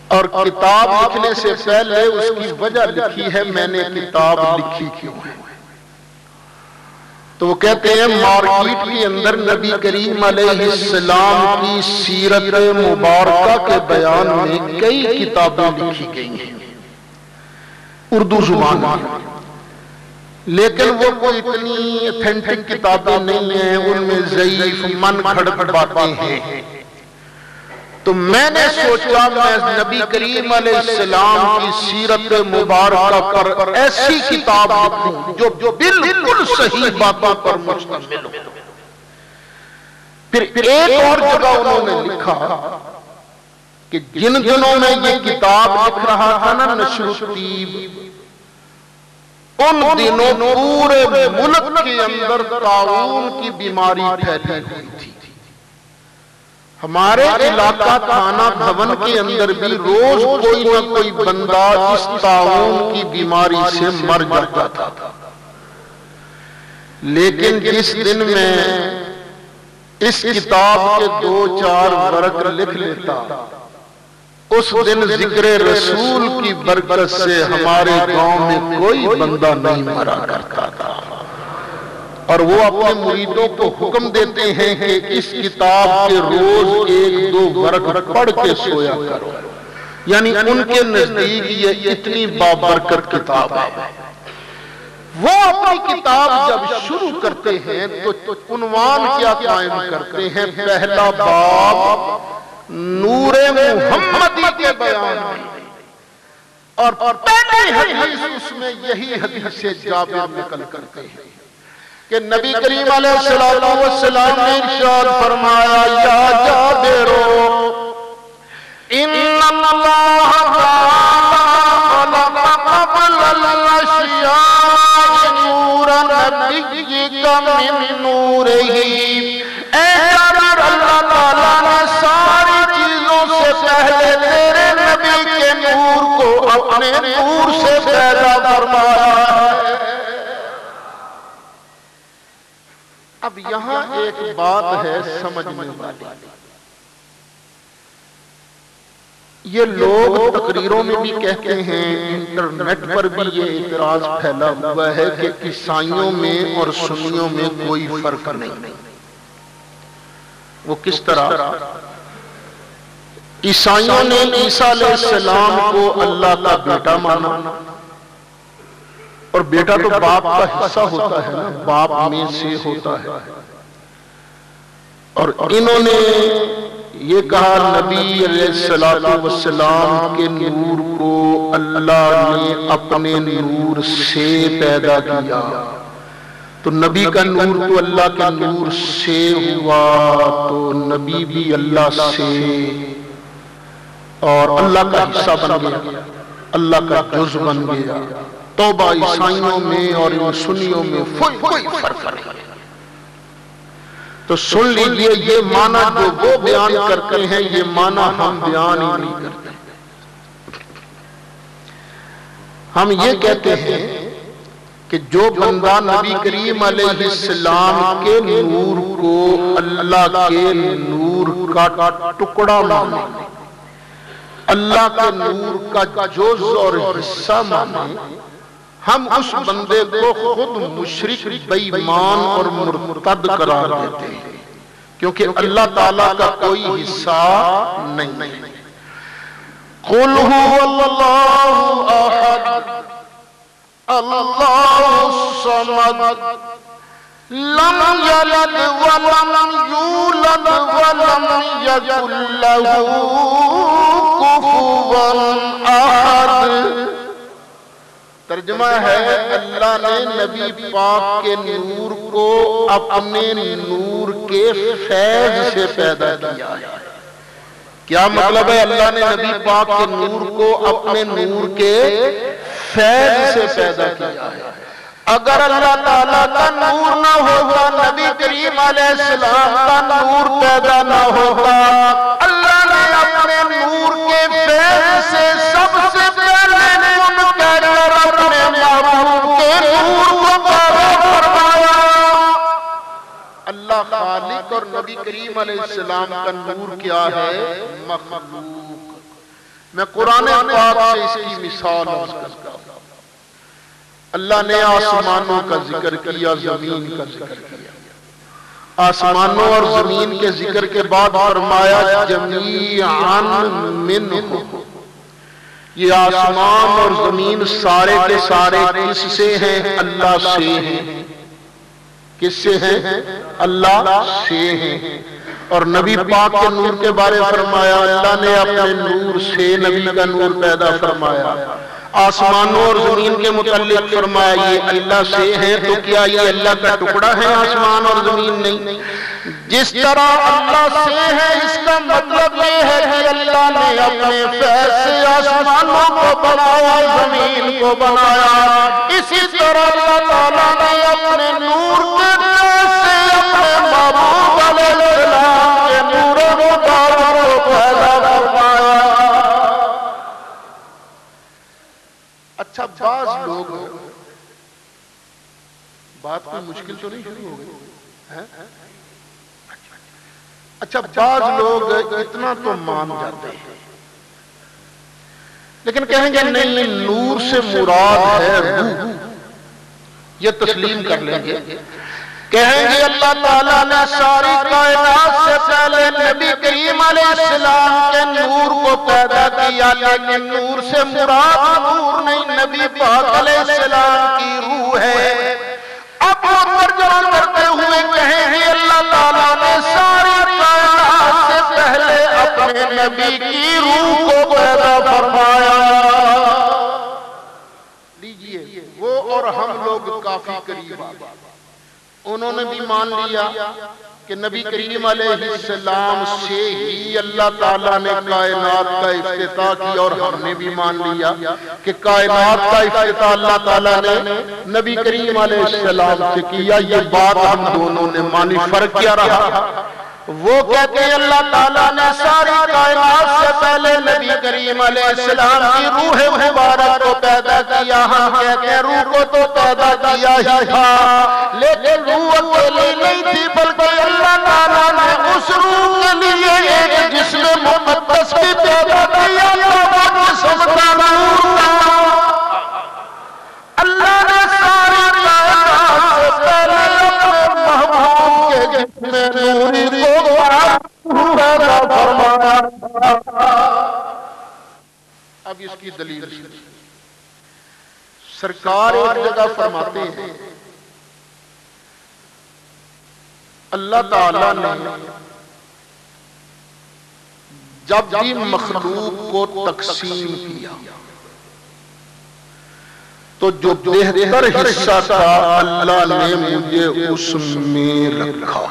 اور کتاب لکھنے سے پہلے اس کی وجہ لکھی ہے میں نے کتاب لکھی کیوں ہے. تو وہ کہتے ہیں مارکیٹ کے اندر نبی کریم علیہ السلام کی سیرت مبارکہ کے بیان میں کئی کتابیں لکھی گئی ہیں اردو زبان میں, لیکن وہ کوئی اتنی ایتھنٹک کتابیں نہیں ہیں, ان میں ضعیف من گھڑت باتیں ہیں. تو میں نے سوچا میں نبی کریم علیہ السلام کی سیرت مبارکہ پر ایسی کتاب لکھوں جو بالکل صحیح باتوں پر مشتمل ہو. پھر ایک اور جگہ انہوں نے لکھا کہ جن دنوں میں یہ کتاب لکھ رہا تھا نا نشر الطیب, ان دنوں پورے ملک کے اندر طاعون کی بیماری پھیلی ہوئی تھی. ہمارے علاقہ تھانہ بھون کے اندر بھی روز کوئی نہ کوئی بندہ اس طاعون کی بیماری سے مر جاتا تھا. لیکن جس دن میں اس کتاب کے 2-4 ورق لکھ لیتا, اس دن ذکر رسول کی برکت سے ہمارے گاؤں میں کوئی بندہ نہیں مرا کرتا تھا. اور وہ اپنے مریدوں کو حکم دیتے ہیں کہ اس کتاب کے روز 1-2 ورق پڑھ کے سویا کرو. یعنی ان کے نزدیک یہ اتنی بابرکت کتاب ہے. وہ اپنی کتاب جب شروع کرتے ہیں تو عنوان کیا قائم کرتے ہیں, پہلا باب نور محمدی کے بیان میں. اور پہلی حدیث اس میں یہی حدیث جابر نقل کرتے ہیں کہ نبی کریم علیہ السلام نے ارشاد فرمایا یا جابر اللہ خلق قبل الاشیاء نور نبیک من نورہ، اے جانور اللہ تعالیٰ نے ساری چیزوں سے پہلے تیرے نبی کے نور کو اپنے نور سے پیدا فرمایا ہے۔ اب یہاں ایک بات ہے سمجھنے والی، یہ لوگ تقریروں میں بھی کہتے ہیں، انٹرنیٹ پر بھی یہ اعتراض پھیلا ہوا ہے کہ عیسائیوں میں اور سنیوں میں کوئی فرق نہیں۔ وہ کس طرح؟ عیسائیوں نے عیسیٰ علیہ السلام کو اللہ کا بیٹا مانا، اور بیٹا تو باپ کا حصہ ہوتا ہے نا، باپ میں سے ہوتا ہے، اور انہوں نے یہ کہا نبی علیہ السلام کے نور کو اللہ نے اپنے نور سے پیدا کیا، تو نبی کا نور تو اللہ کے نور سے ہوا، تو نبی بھی اللہ سے اور اللہ کا حصہ بن گیا، اللہ کا جز بن گیا۔ توبہ، عیسائیوں میں اور سنیوں میں کوئی فرق نہیں۔ تو سن لیجئے، یہ معنی جو وہ بیان کرتے ہیں یہ معنی ہم بیان ہی نہیں کرتے۔ ہم یہ کہتے ہیں کہ جو بندہ نبی کریم علیہ السلام کے نور کو اللہ کے نور کا ٹکڑا مانے، اللہ کے نور کا جز اور حصہ مانے، ہم اس بندے کو خود مشرک، بے ایمان اور مرتد قرار دیتے ہیں، کیونکہ اللہ تعالیٰ کا کوئی حصہ نہیں۔ قُلْ هُوَ اللَّهُ أَحَدٌ اللَّهُ الصَّمَدُ لَمْ يَلِدْ وَلَمْ يُولَدْ وَلَمْ يَكُنْ لَهُ كُفُوًا أَحَدٌ۔ ترجمہ ہے، اللہ نے نبی پاک کے نور کو اپنے نور کے فیض سے پیدا کیا ہے۔ کیا مطلب ہے؟ اللہ نے نبی پاک کے نور کو اپنے نور کے فیض سے پیدا کیا ہے۔ اگر اللہ تعالیٰ کا نور نہ ہوتا، نبی کریم علیہ السلام کا نور پیدا نہ ہوتا، اللہ نے اپنے نور کے فیض سے سب سے پہلے اپنے محبوب کے نور کو پیدا فرمایا۔ اللہ خالق اور نبی کریم علیہ السلام کا نور کیا ہے؟ مخلوق۔ میں قرآن پاک سے اس کی مثال کرتا ہوں۔ اللہ نے آسمانوں کا ذکر کیا، زمین کا ذکر کیا۔ آسمانوں اور زمین کے ذکر کے بعد فرمایا جمیعاً منہ، یہ آسمان اور زمین سارے کے سارے کس سے ہیں؟ اللہ سے ہیں۔ کس سے ہیں؟ اللہ سے ہیں۔ اور نبی پاک کے نور کے بارے فرمایا، اللہ نے اپنے نور سے نبی کا نور پیدا فرمایا۔ آسمانوں اور زمین کے متعلق فرمایا یہ اللہ سے ہیں، تو کیا یہ اللہ کا ٹکڑا ہے؟ آسمان اور زمین نہیں۔ جس طرح اللہ سے ہے، اس کا مطلب یہ ہے کہ اللہ نے اپنے فیض سے آسمانوں کو بنایا، زمین کو بنایا۔ اسی طرح اللہ تعالیٰ نے اپنے نور کے فیض سے اپنے محبوب علیہ السلام کے نور مبارک کو پیدا فرمایا۔ اچھا، بعض لوگ، بات کوئی مشکل تو نہیں شروع ہو گئی؟ اچھا، بعض لوگ اتنا تو مان جاتے ہیں، لیکن کہیں گے نہیں، نور سے مراد ہے روح، یہ تسلیم کر لیں گے۔ کہیں گے اللہ تعالیٰ نے ساری کائنات سے پہلے نبی کریم علیہ السلام کے نور کو پیدا کیا، لیکن نور سے مراد نور نہیں، نبی پاک علیہ السلام کی روح ہے۔ اب وہ ترجمہ کرتے ہوئے کہیں گے اللہ تعالیٰ نے ساری کائنات سے پہلے اپنے نبی کی روح کو پیدا فرمایا۔ لیجئے، وہ اور ہم لوگ کافی قریب آ گئے۔ انہوں نے بھی مان لیا کہ نبی کریم علیہ السلام سے ہی اللہ تعالیٰ نے کائنات کا افتتاح کیا، اور ہم نے بھی مان لیا کہ کائنات کا افتتاح اللہ تعالیٰ نے نبی کریم علیہ السلام سے کیا۔ یہ بات ہم دونوں نے مانی۔ فرق کیا رہا؟ وہ کہتے ہیں اللہ تعالیٰ نے ساری کائنات سے پہلے نبی کریم علیہ السلام کی روح مبارک کو پیدا کیا۔ ہم کہتے ہیں روح کو تو پیدا کیا ہی تھا، لیکن روح اکیلی نہیں تھی، بلکہ اللہ تعالیٰ نے اس روح کے لیے ایک جسم مقدس بھی پیدا کیا، وہ جسم کا نور تھا۔ اللہ نے ساری کائنات سے پہلے اپنے محبوب کے جسم نوری کو پیدا فرمایا۔ اب اس کی دلیل سرکار ایک جگہ فرماتے ہیں اللہ تعالیٰ نے جب بھی مخلوق کو تقسیم کیا تو جو بہتر حصہ تھا اللہ نے مجھے اس میں رکھا۔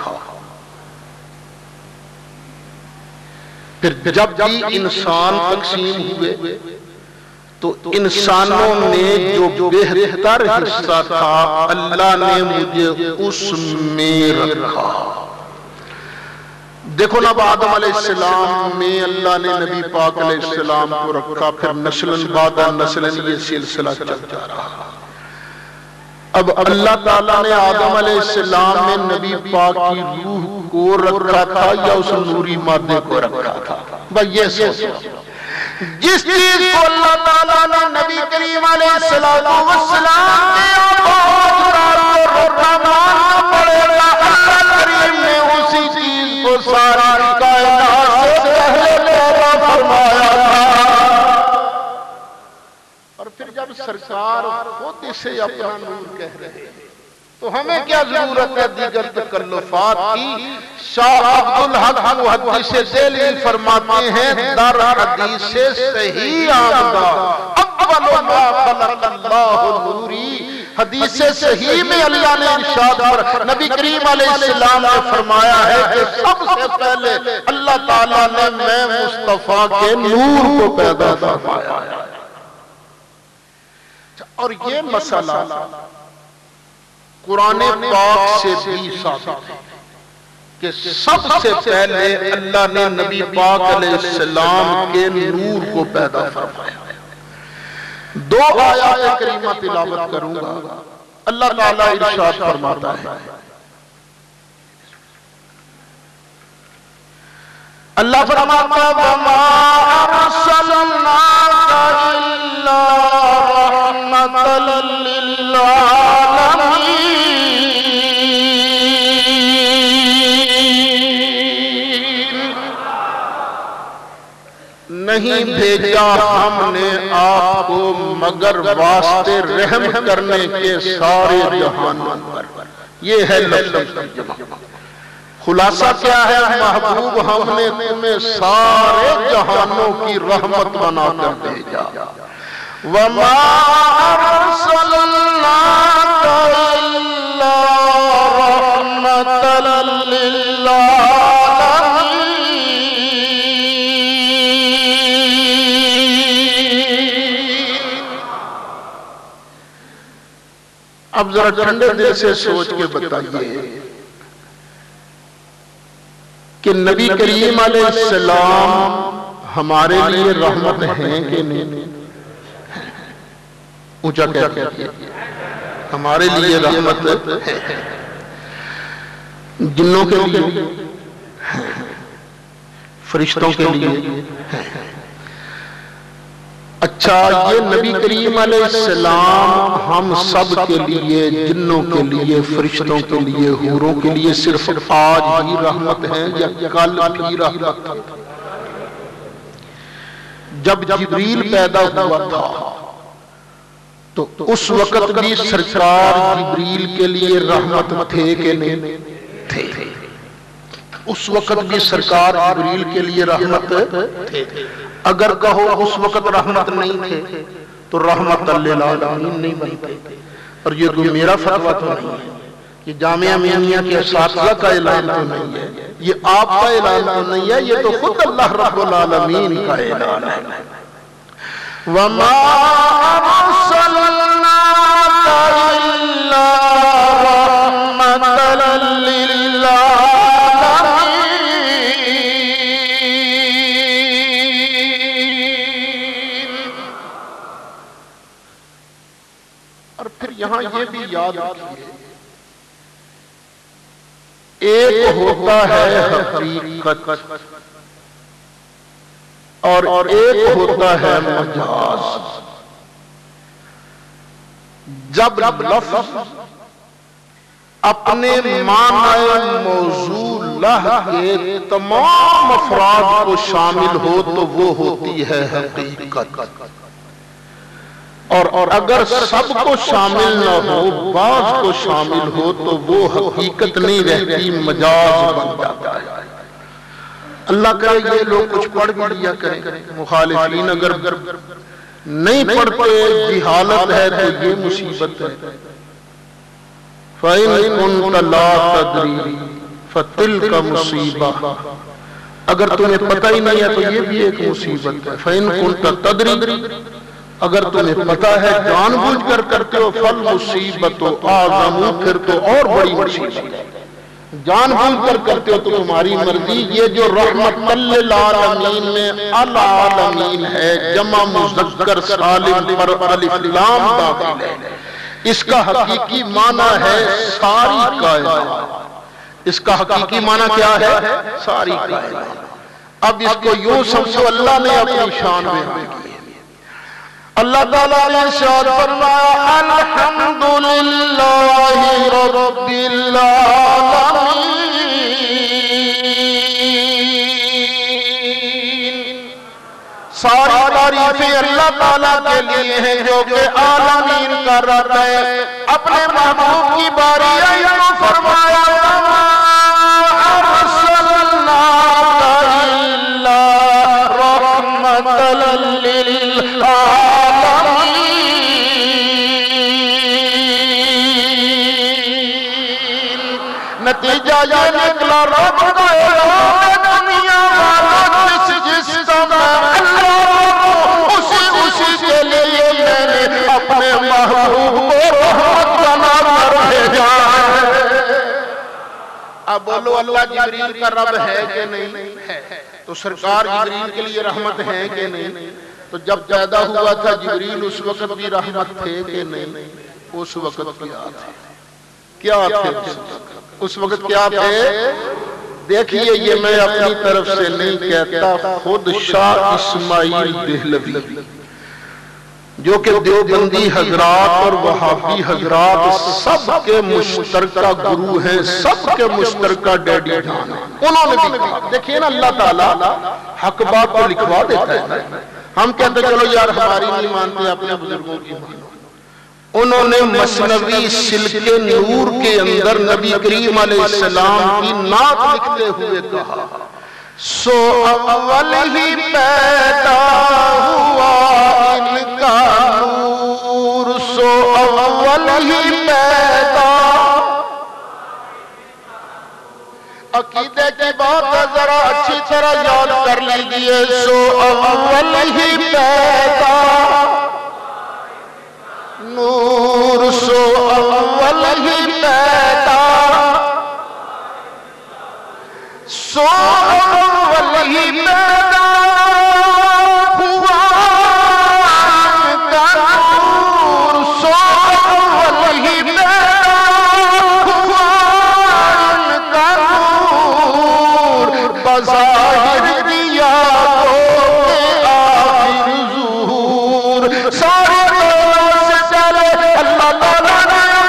پھر جب بھی انسان تقسیم ہوئے تو انسانوں میں جو بہتر حصہ تھا اللہ نے مجھے اس میں رکھا۔ دیکھو نا آدم علیہ السلام میں اللہ نے نبی پاک علیہ السلام کو رکھا، پھر نسلن بعد نسلن یہ سلسلہ چلتا رہا۔ اب اللہ تعالیٰ نے آدم علیہ السلام میں نبی پاک کی روح کو رکھا تھا یا اس نوری مادے کو رکھا تھا؟ بھائی یہ سوچو، جس چیز کو اللہ تعالیٰ نے نبی کریم علیہ السلام کے اللہ کریم نے اسی چیز کو ساری کائنات سے پہلے پیدا فرمایا تھا۔ اور پھر جب سرکار خود اسے اپنا نور کہہ رہے ہیں تو ہمیں کیا ضرورت ہے دیگر تکلفات کی؟ شاہ عبدالحق محدث دہلوی فرماتے ہیں در حدیث صحیح آمدہ اول ما خلق اللہ نوری۔ حدیث صحیح میں اللہ نے ارشاد پر نبی کریم علیہ السلام نے فرمایا ہے کہ سب سے پہلے اللہ تعالیٰ نے میں مصطفیٰ کے نور کو پیدا فرمایا ہے۔ اور یہ مسئلہ قرآن پاک سے بھی ثابت ہے کہ سب سے پہلے اللہ نے نبی پاک علیہ السلام کے نور کو پیدا فرمایا۔ دو آیات کریمہ تلاوت کروں گا۔ اللہ تعالیٰ ارشاد فرماتا ہے، اللہ فرماتا ہے وَمَا أَرْسَلْنَاكَ إِلَّا رَحْمَةً لِلْعَالَمِينَ۔ نہیں بھیجا ہم نے آپ کو مگر واسطے رحم کرنے کے سارے جہانوں پر۔ یہ ہے لفظ ترجمہ۔ خلاصہ کیا ہے؟ محبوب ہم نے تمہیں سارے جہانوں کی رحمت بنا کر بھیجا۔ وَمَا أَرْسَلْنَاكَ إِلَّا رَحْمَةً لِلْعَالَمِينَ۔ اب ذرا ٹھنڈے دل سے سوچ کے بتائیے کہ نبی کریم علیہ السلام ہمارے لیے رحمت ہیں کہ نہیں؟ اونچا کہتے ہیں ہمارے لیے رحمت ہے، جنوں کے لیے، فرشتوں کے لیے۔ اچھا، یہ نبی کریم علیہ السلام ہم سب کے لیے، جنوں کے لیے، فرشتوں کے لیے، حوروں کے لیے صرف آج ہی رحمت ہیں یا کل بھی رحمت ہے؟ جب جبریل پیدا ہوا تھا تو اس وقت بھی سرکار جبریل کے لیے رحمت تھے کہ نہیں تھے؟ اس وقت بھی سرکار جبریل کے لیے رحمت تھے۔ اگر کہو اس وقت رحمت نہیں تھے تو رحمت للعالمین نہیں بنتے۔ اور یہ کوئی میرا فتویٰ تو نہیں ہے، کہ جامعہ میمیہ کے اساتذہ کا اعلان تو نہیں ہے، یہ آپ کا اعلان تو نہیں ہے، یہ تو خود اللہ رب العالمین کا اعلان ہے۔ وَمَا أَرْسَلْنَاكَ إِلَّا رَحْمَةً لِلْعَالَمِينَ۔ اور پھر یہاں یہ بھی یاد رکھیے، ایک ہوتا ہے حقیقت اور ایک ہوتا ہے مجاز۔ جب لفظ اپنے معنی موضوع لہ کے تمام افراد کو شامل ہو تو وہ ہوتی ہے حقیقت، اور اگر سب کو شامل نہ ہو، بعض کو شامل ہو تو وہ حقیقت نہیں رہتی، مجاز بن جاتا ہے۔ اللہ کرے یہ لوگ کچھ پڑھ بھی لیا کریں، مخالفین اگر نہیں پڑھتے، جہالت ہے تو یہ مصیبت ہے۔ فَإِن كُنْتَ لَا تَدْرِي فَتِلْكَ مُصِیبَةٌ، اگر تمہیں پتہ ہی نہیں ہے تو یہ بھی ایک مصیبت ہے۔ فَإِن كُنْتَ تَدْرِي، اگر تمہیں پتہ ہے جان بوجھ کر کرتے ہو، فَالْمُصِیبَةُ أَعْظَمُ، پھر تو اور بڑی مصیبت ہے۔ جان بوجھ کر کرتے ہو تو تمہاری مرضی۔ یہ جو رحمت للعالمین میں العالمین ہے، جمع مذکر سالم پر الف لام داخل ہے، اس کا حقیقی معنی ہے ساری کائنات۔ اس کا حقیقی معنی کیا ہے؟ ساری کائنات۔ اب اس کو یوں سمجھو، اللہ نے اپنی شان میں کی، اللہ تعالیٰ نے ارشاد فرمایا الحمدللہ رب العالمین، ساری تعریفیں اللہ تعالیٰ کے لیے ہیں جو کہ عالمین کا رب ہے۔ اپنے محبوب کی باری آئی تو فرمایا نتیجہ یہ نکلا، رب کا اعلان دنیا والا جس اسی کے لیے میں نے اپنے محبوب کو رحمت بنا کر بھیجا ہے۔ اب بولو اللہ جبریل کا رب ہے کہ نہیں ہے؟ تو سرکار جبریل کے لیے رحمت ہے کہ نہیں؟ تو جب پیدا ہوا تھا جبریل اس وقت بھی رحمت تھے کہ نہیں؟ اس وقت کیا تھے؟ اس وقت کیا تھے؟ دیکھیے یہ میں اپنی طرف سے نہیں کہتا، خود شاہ اسماعیل دہلوی جو کہ دیوبندی حضرات اور وہابی حضرات سب کے مشترکہ گرو ہیں، سب کے مشترکہ ڈیڈی جان ہیں، انہوں نے بھی کہا۔ دیکھیے نا اللہ تعالیٰ حق بات تو لکھوا دیتا ہے، ہم کہتے چلو یار ہماری نہیں مانتے، اپنے بزرگوں کی مانتے۔ انہوں نے مثنوی سلک نور کے اندر نبی کریم علیہ السلام کی نعت لکھتے ہوئے کہا سو اول ہی پیدا ہوا ان کا نور، سو اول ہی پیدا۔ عقیدے کی بات ذرا اچھی طرح یاد کر لیجئے، سو اول ہی پیدا نور، سو اول ہی پیدا، سو اول ہی پیدا ہوا ان کا نور، سو اول ہی پیدا ہوا ان کا نور، بظاہر دیا تو آخر ظہور۔ سارے اللہ تعالیٰ نے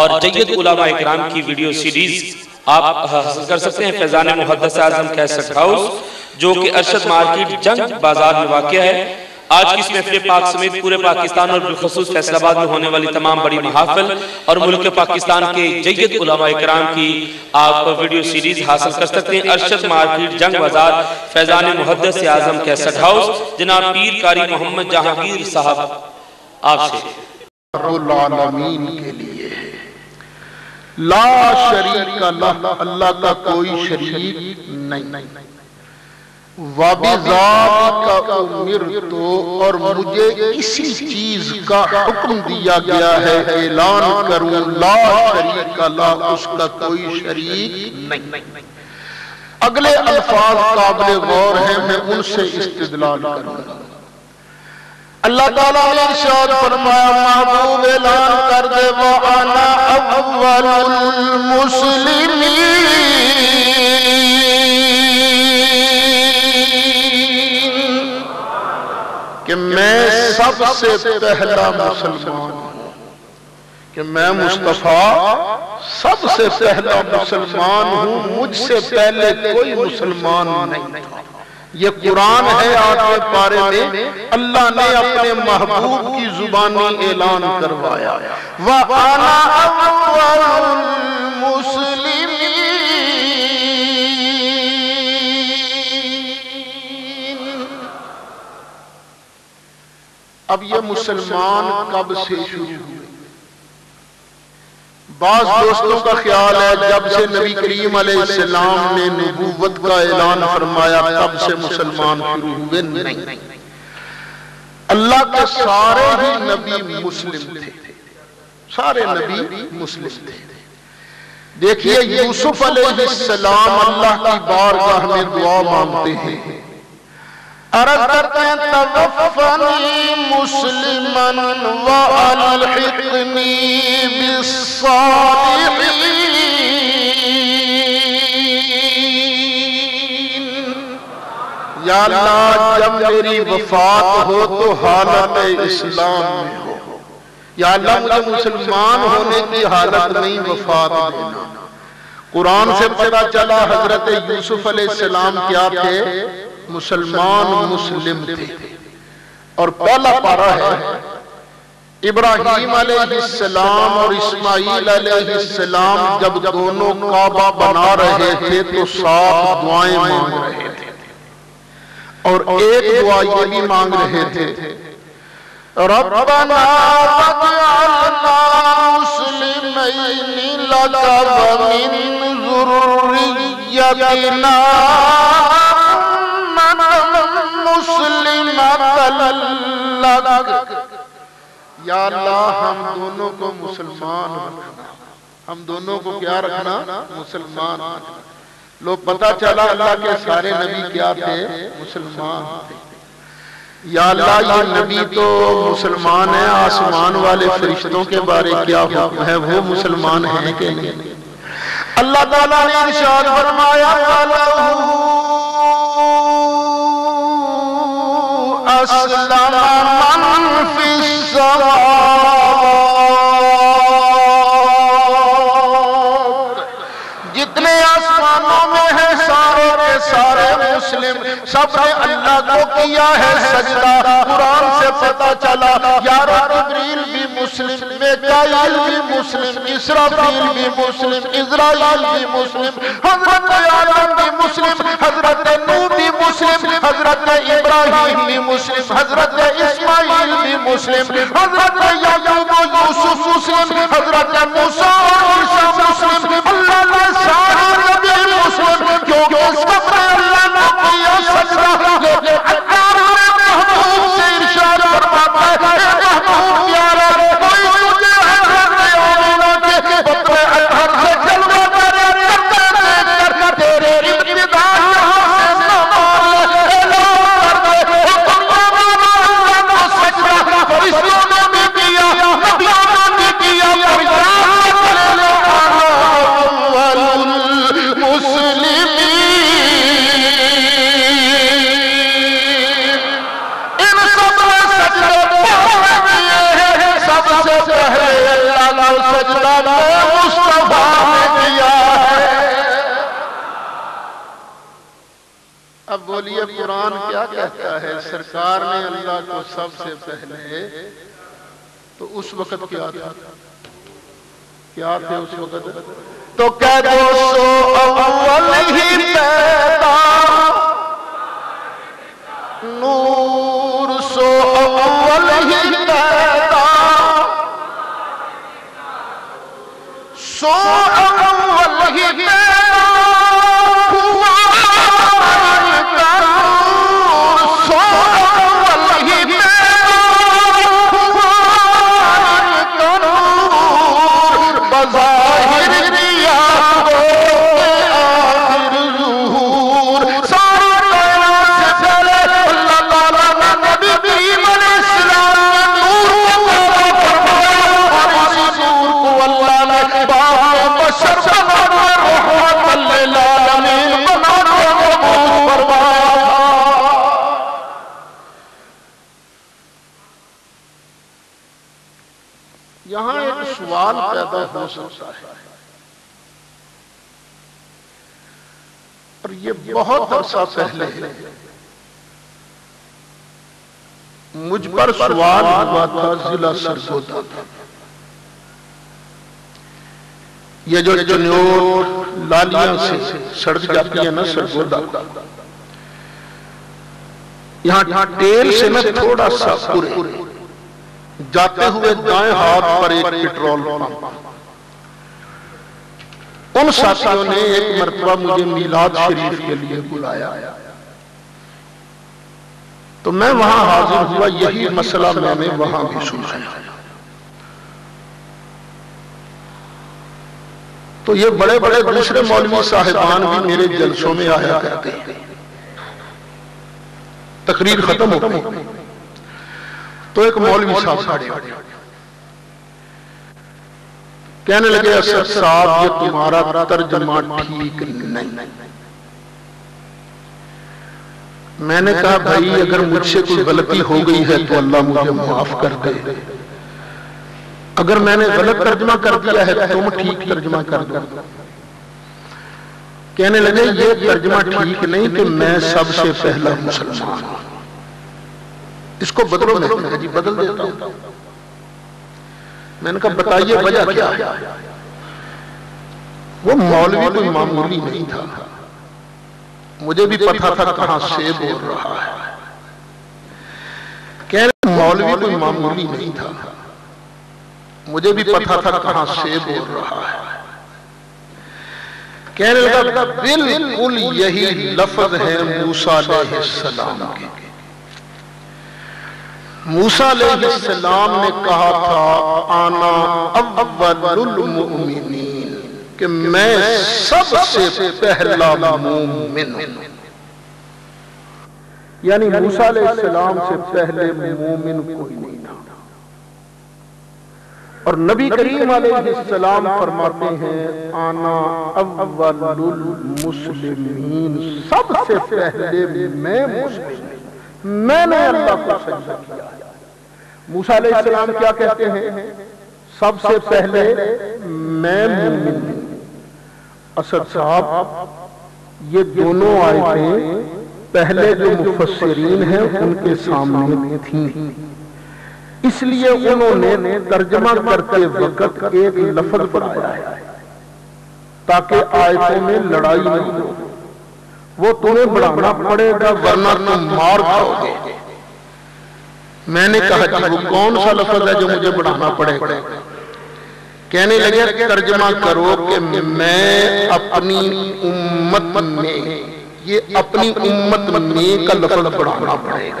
اور جید علماء اکرام کی ویڈیو سیریز آپ حاصل کر سکتے ہیں فیضان محدث اعظم کیسٹ ہاؤس، جو کہ ارشد مارکیٹ جنگ بازار میں واقع ہے۔ آج کی اس محفل پاک سمیت پورے پاکستان اور بالخصوص فیصل آباد میں ہونے والی تمام بڑی محافل اور ملک پاکستان کے جید علماء اکرام کی آپ ویڈیو سیریز حاصل کر سکتے ہیں۔ ارشد مارکیٹ جنگ بازار فیضان محدث اعظم کیسٹ ہاؤس، جناب پیر قاری محمد جہانگیر صاحب آپ سے العالمین کے لیے ہے، لا شریک لہ، اللہ کا کوئی شریک نہیں، وَبِذَالِكَ أُمِرْتُ، اور مجھے اسی چیز کا حکم دیا گیا ہے اعلان کروں، لا شریک لہ، اس کا کوئی شریک نہیں۔ اگلے الفاظ قابل غور ہیں، میں ان سے استدلال کروں گا۔ اللہ تعالیٰ نے ارشاد فرمایا محبوب اعلان کر دے وَأَنَا أَوَّلُ الْمُسْلِمِينَ، کہ میں سب سے پہلا مسلمان ہوں، کہ میں مصطفیٰ سب سے پہلا مسلمان ہوں، مجھ سے پہلے کوئی مسلمان نہیں تھا۔ یہ قرآن ہے آٹھویں پارے میں، اللہ نے اپنے محبوب کی زبانی اعلان کروایا وَأَنَا أَوَّلُ الْمُسْلِمِينَ۔ اب یہ مسلمان کب سے شروع ہوئے؟ بعض دوستوں کا خیال ہے جب سے نبی کریم علیہ السلام نے نبوت کا اعلان فرمایا تب سے مسلمان شروع ہوئے، نہیں۔ اللہ کے سارے ہی نبی مسلم تھے، سارے نبی مسلم تھے۔ دیکھیے یوسف علیہ السلام اللہ کی بارگاہ میں دعا مانگتے ہیں، عرض کرتے ہیں توفنی مسلماً والحقنی بالصالحین، یا اللہ جب میری وفات ہو تو حالت اسلام میں ہو، یا اللہ مجھے مسلمان ہونے کی حالت نہیں وفات دینا۔ قرآن سے پتہ چلا حضرت یوسف علیہ السلام کیا تھے؟ مسلمان مسلم تھے۔ اور پہلا پارہ ہے ابراہیم علیہ السلام اور اسماعیل علیہ السلام جب دونوں کعبہ بنا رہے تھے تو 7 دعائیں مانگ رہے تھے، اور ایک دعا یہ بھی مانگ رہے تھے ربنا واجعلنا مسلمین لک ومن ذریتنا یا اللہ ہم دونوں کو مسلمان رکھنا، ہم دونوں کو کیا رکھنا؟ مسلمان رکھنا۔ لوگ پتہ چلا اللہ کے سارے نبی کیا تھے؟ مسلمان تھے۔ یا اللہ یہ نبی تو مسلمان ہیں، آسمان والے فرشتوں کے بارے کیا حکم ہے؟ وہ مسلمان ہیں کہ نہیں؟ اللہ تعالیٰ نے ارشاد فرمایا اسلم من فی السماوات، جتنے آسمانوں میں ہیں سارے کے سارے مسلم، سب نے اللہ کو کیا ہے سجدہ۔ قرآن سے پتہ چلا یار جبریل بھی مسلم، میکائیل بھی مسلم، اسرافیل بھی مسلم، عزرائیل بھی مسلم، حضرت آدم بھی مسلم، حضرت نوح بھی مسلم، حضرت ابراہیم بھی مسلم، حضرت اسماعیل بھی مسلم، حضرت یعقوب و یوسف مسلم، حضرت موسیٰ اور عیسیٰ مسلم۔ اللہ نے سارے نبی مسلم، کیونکہ سب نے اللہ نے کیا سجدہ۔ لیکن اللہ نے محبوب سے ارشاد فرماتا ہے محبوب پیارا کوئی تجھے حضرت آمینہ کے بطن اطہر سے جلوہ کرے کرتے دیکھ کر تیرے ابتدا یہاں سے سنبھال اعلان کر دے حکم اللہ نے سجدہ فرشتوں نے بھی کیا، نبیوں نے بھی کیا، فرشتوں نے اول المسلمین بولیے قرآن کیا کہتا ہے؟ سرکار نے اللہ کو سب سے پہلے، تو اس وقت کیا تھا؟ کیا تھے اس وقت؟ تو کہہ دو سو اول ہی پیدا نور، سو اول ہی پیدا، سو اول ہی پیدا ہو سکتا ہے، اور یہ بہت عرصہ پہلے مجھ پر سوال ہوا تھا ضلع سرگودا کا۔ یہ جو چنیور لالیاں سے سڑک جاتی ہے نا سرگودا، یہاں ٹیل سے میں تھوڑا سا پورے جاتے ہوئے دائیں ہاتھ پر ایک پیٹرول پمپ، ان ساتھیوں نے ایک مرتبہ مجھے میلاد شریف کے لیے بلایا، تو میں وہاں حاضر ہوا، یہی مسئلہ میں نے وہاں بھی سنایا۔ تو یہ بڑے بڑے دوسرے مولوی صاحبان بھی میرے جلسوں میں آیا کرتے ہیں، تقریر ختم ہو گئی تو ایک مولوی صاحب کھڑے کہنے لگے اسد صاحب یہ تمہارا ترجمہ ٹھیک نہیں۔ میں نے کہا بھائی اگر مجھ سے کوئی غلطی ہو گئی ہے تو اللہ مجھے معاف کر دے، اگر میں نے غلط ترجمہ کر دیا ہے تم ٹھیک ترجمہ کر دو۔ کہنے لگے یہ ترجمہ ٹھیک نہیں کہ میں سب سے پہلا مسلمان ہوں، اس کو بدلو۔ میں نے کہا جی بدل دیتا ہوں۔ میں نے کہا بتائیے وجہ کیا ہے؟ وہ مولوی کوئی معمولی نہیں تھا، مجھے بھی پتہ تھا کہاں سے بول رہا ہے۔ کہہ رہے مولوی کوئی معمولی نہیں تھا، مجھے بھی پتہ تھا کہاں سے بول رہا ہے۔ کہنے لگا بالکل یہی لفظ ہے موسیٰ علیہ السلام کے۔ موسیٰ علیہ السلام نے کہا تھا انا اول المؤمنین، کہ میں سب سے پہلا مومن ہوں، یعنی موسیٰ علیہ السلام سے پہلے مومن کوئی نہیں تھا۔ اور نبی کریم علیہ السلام فرماتے ہیں انا اول المسلمین، سب سے پہلے میں مسلم، میں نے اللہ کو سجدہ کیا ہے۔ موسیٰ علیہ السلام کیا کہتے ہیں؟ سب سے پہلے میں مومن ہوں۔ اسد صاحب یہ دونوں آیتیں پہلے جو مفسرین ہیں ان کے سامنے تھیں، اس لیے انہوں نے ترجمہ کرتے وقت ایک لفظ بڑھایا ہے تاکہ آیتوں میں لڑائی نہ ہو۔ وہ تمہیں بڑھانا پڑے گا ورنہ تم مار کھاؤ گے۔ میں نے کہا کہ وہ کون سا لفظ ہے جو مجھے بڑھانا پڑے گا؟ کہنے لگے ترجمہ کرو کہ میں اپنی امت میں، یہ اپنی امت میں کا لفظ بڑھانا پڑے گا۔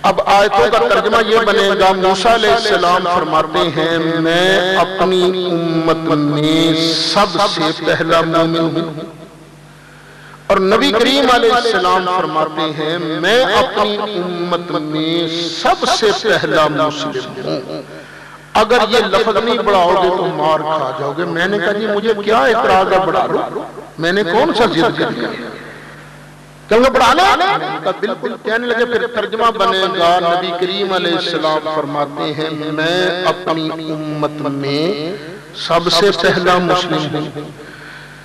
اب آیتوں کا ترجمہ یہ بنے گا موسیٰ علیہ السلام فرماتے ہیں میں اپنی امت میں سب سے پہلا مومن ہوں، اور نبی کریم علیہ السلام فرماتے ہیں میں اپنی امت میں سب سے پہلا مسلم ہوں۔ اگر یہ لفظ نہیں بڑھاؤ گے تو مار کھا جاؤ گے۔ میں نے کہا جی مجھے کیا اعتراض ہے بڑھا لو، میں نے کون سا ضد کر لیا؟ کہنے بڑھانا بالکل۔ کہنے لگے پھر ترجمہ بنے گا نبی کریم علیہ السلام فرماتے ہیں میں اپنی امت میں سب سے پہلا مسلم ہوں،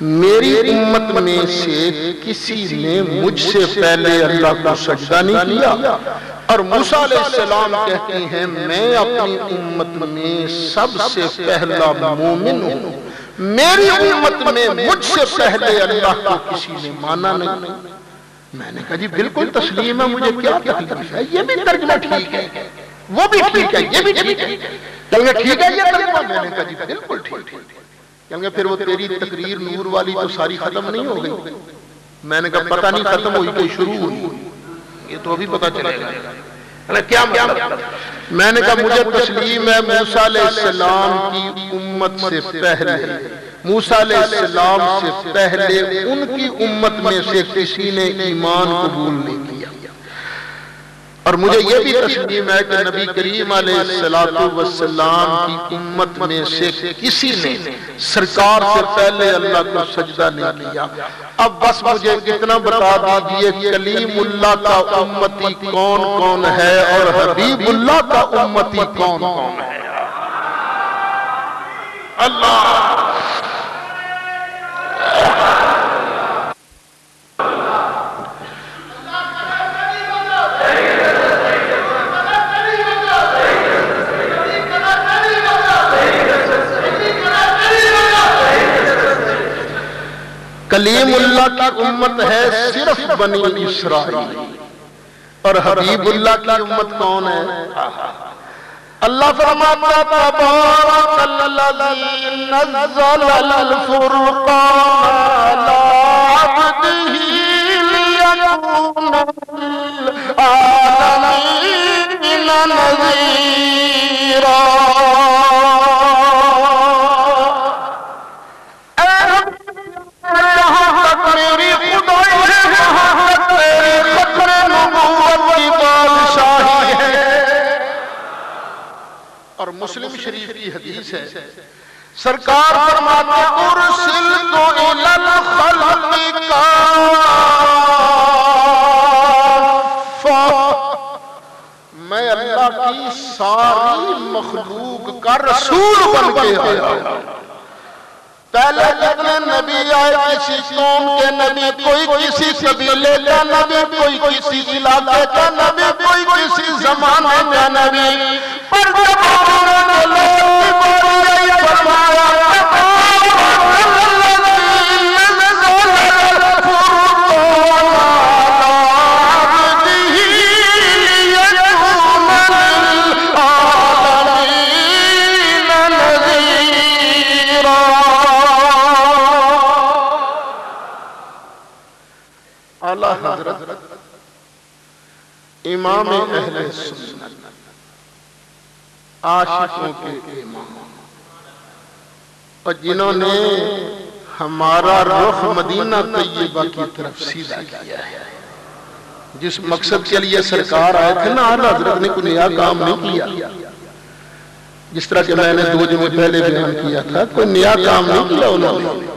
میری امت میں سے کسی نے مجھ سے پہلے اللہ کو سجدہ نہیں کیا. اور موسیٰ علیہ السلام کہتے ہیں میں اپنی امت میں سب سے پہلا مومن ہوں. میری امت میں مجھ سے پہلے اللہ کو کسی نے مانا نہیں. میں نے کہا جی بالکل تسلیم ہے، مجھے کیا تکلیف ہے؟ یہ بھی ترجمہ ٹھیک ہے، وہ بھی ٹھیک ہے، یہ بھی ٹھیک ہے. کہیں گے ٹھیک ہے یہ ترجمہ؟ میں نے کہا جی بالکل ٹھیک ہے. کہیں گے پھر وہ تیری تقریر نور والی تو ساری ختم نہیں ہو گئی؟ میں نے کہا پتہ نہیں ختم ہوئی کہ شروع ہوئی، یہ تو ابھی پتہ چلے گا. کیا مطلب؟ میں نے کہا مجھے تسلیم ہے موسیٰ علیہ السلام کی امت سے پہلے، موسیٰ علیہ السلام سے پہلے ان کی امت میں سے کسی نے ایمان قبول نہیں کیا. اور مجھے یہ بھی تسلیم ہے کہ نبی کریم علیہ السلام کی امت میں سے کسی نے سرکار سے پہلے اللہ کو سجدہ نہیں کیا. اب بس مجھے اتنا بتا دیجئے کلیم اللہ کا امتی کون کون ہے اور حبیب اللہ کا امتی کون کون ہے؟ اللہ کلیم اللہ کی امت ہے صرف بنی اسرائیل، اور حبیب اللہ کی امت کون ہے؟ اللہ فرماتا تبارک الذی نزل الفرقان علی عبدہ لیکون للعالمین نذیرا. اور مسلم شریف کی حدیث ہے سرکار فرماتے ہیں ارسلت الی الخلق کافہ، میں اللہ کی ساری مخلوق کا رسول بن کے آیا. پہلے جتنے نبی آئے کسی قوم کے نبی، کوئی کسی قبیلے کا نبی، کوئی کسی علاقے کا نبی، کوئی کسی زمانے کا نبی. پر جب انہوں نے لوگ کی باری فرمایا حضرت امام اہل سنت، عاشقوں کے امام، اور جنہوں نے ہمارا رخ مدینہ طیبہ کی طرف سیدھا کیا ہے. جس مقصد کے لیے سرکار آئے تھے نا، اعلیٰ حضرت نے کوئی نیا کام نہیں کیا. جس طرح کہ میں نے 2 جمعے پہلے بیان کیا تھا، کوئی نیا کام نہیں کیا انہوں نے،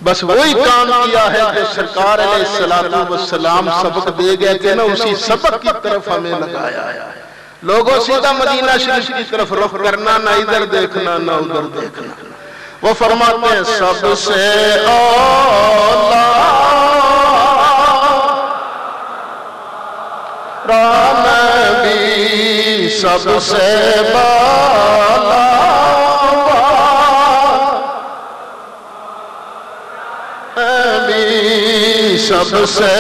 بس وہی کام کیا ہے کہ سرکار علیہ السلام سبق دے گئے تھے نا، اسی سبق کی طرف ہمیں لگایا ہے. لوگوں سیدھا مدینہ شریف کی طرف رخ کرنا، نہ ادھر دیکھنا نہ ادھر دیکھنا. وہ فرماتے ہیں سب سے اولا نبی، سب سے بالا سب سے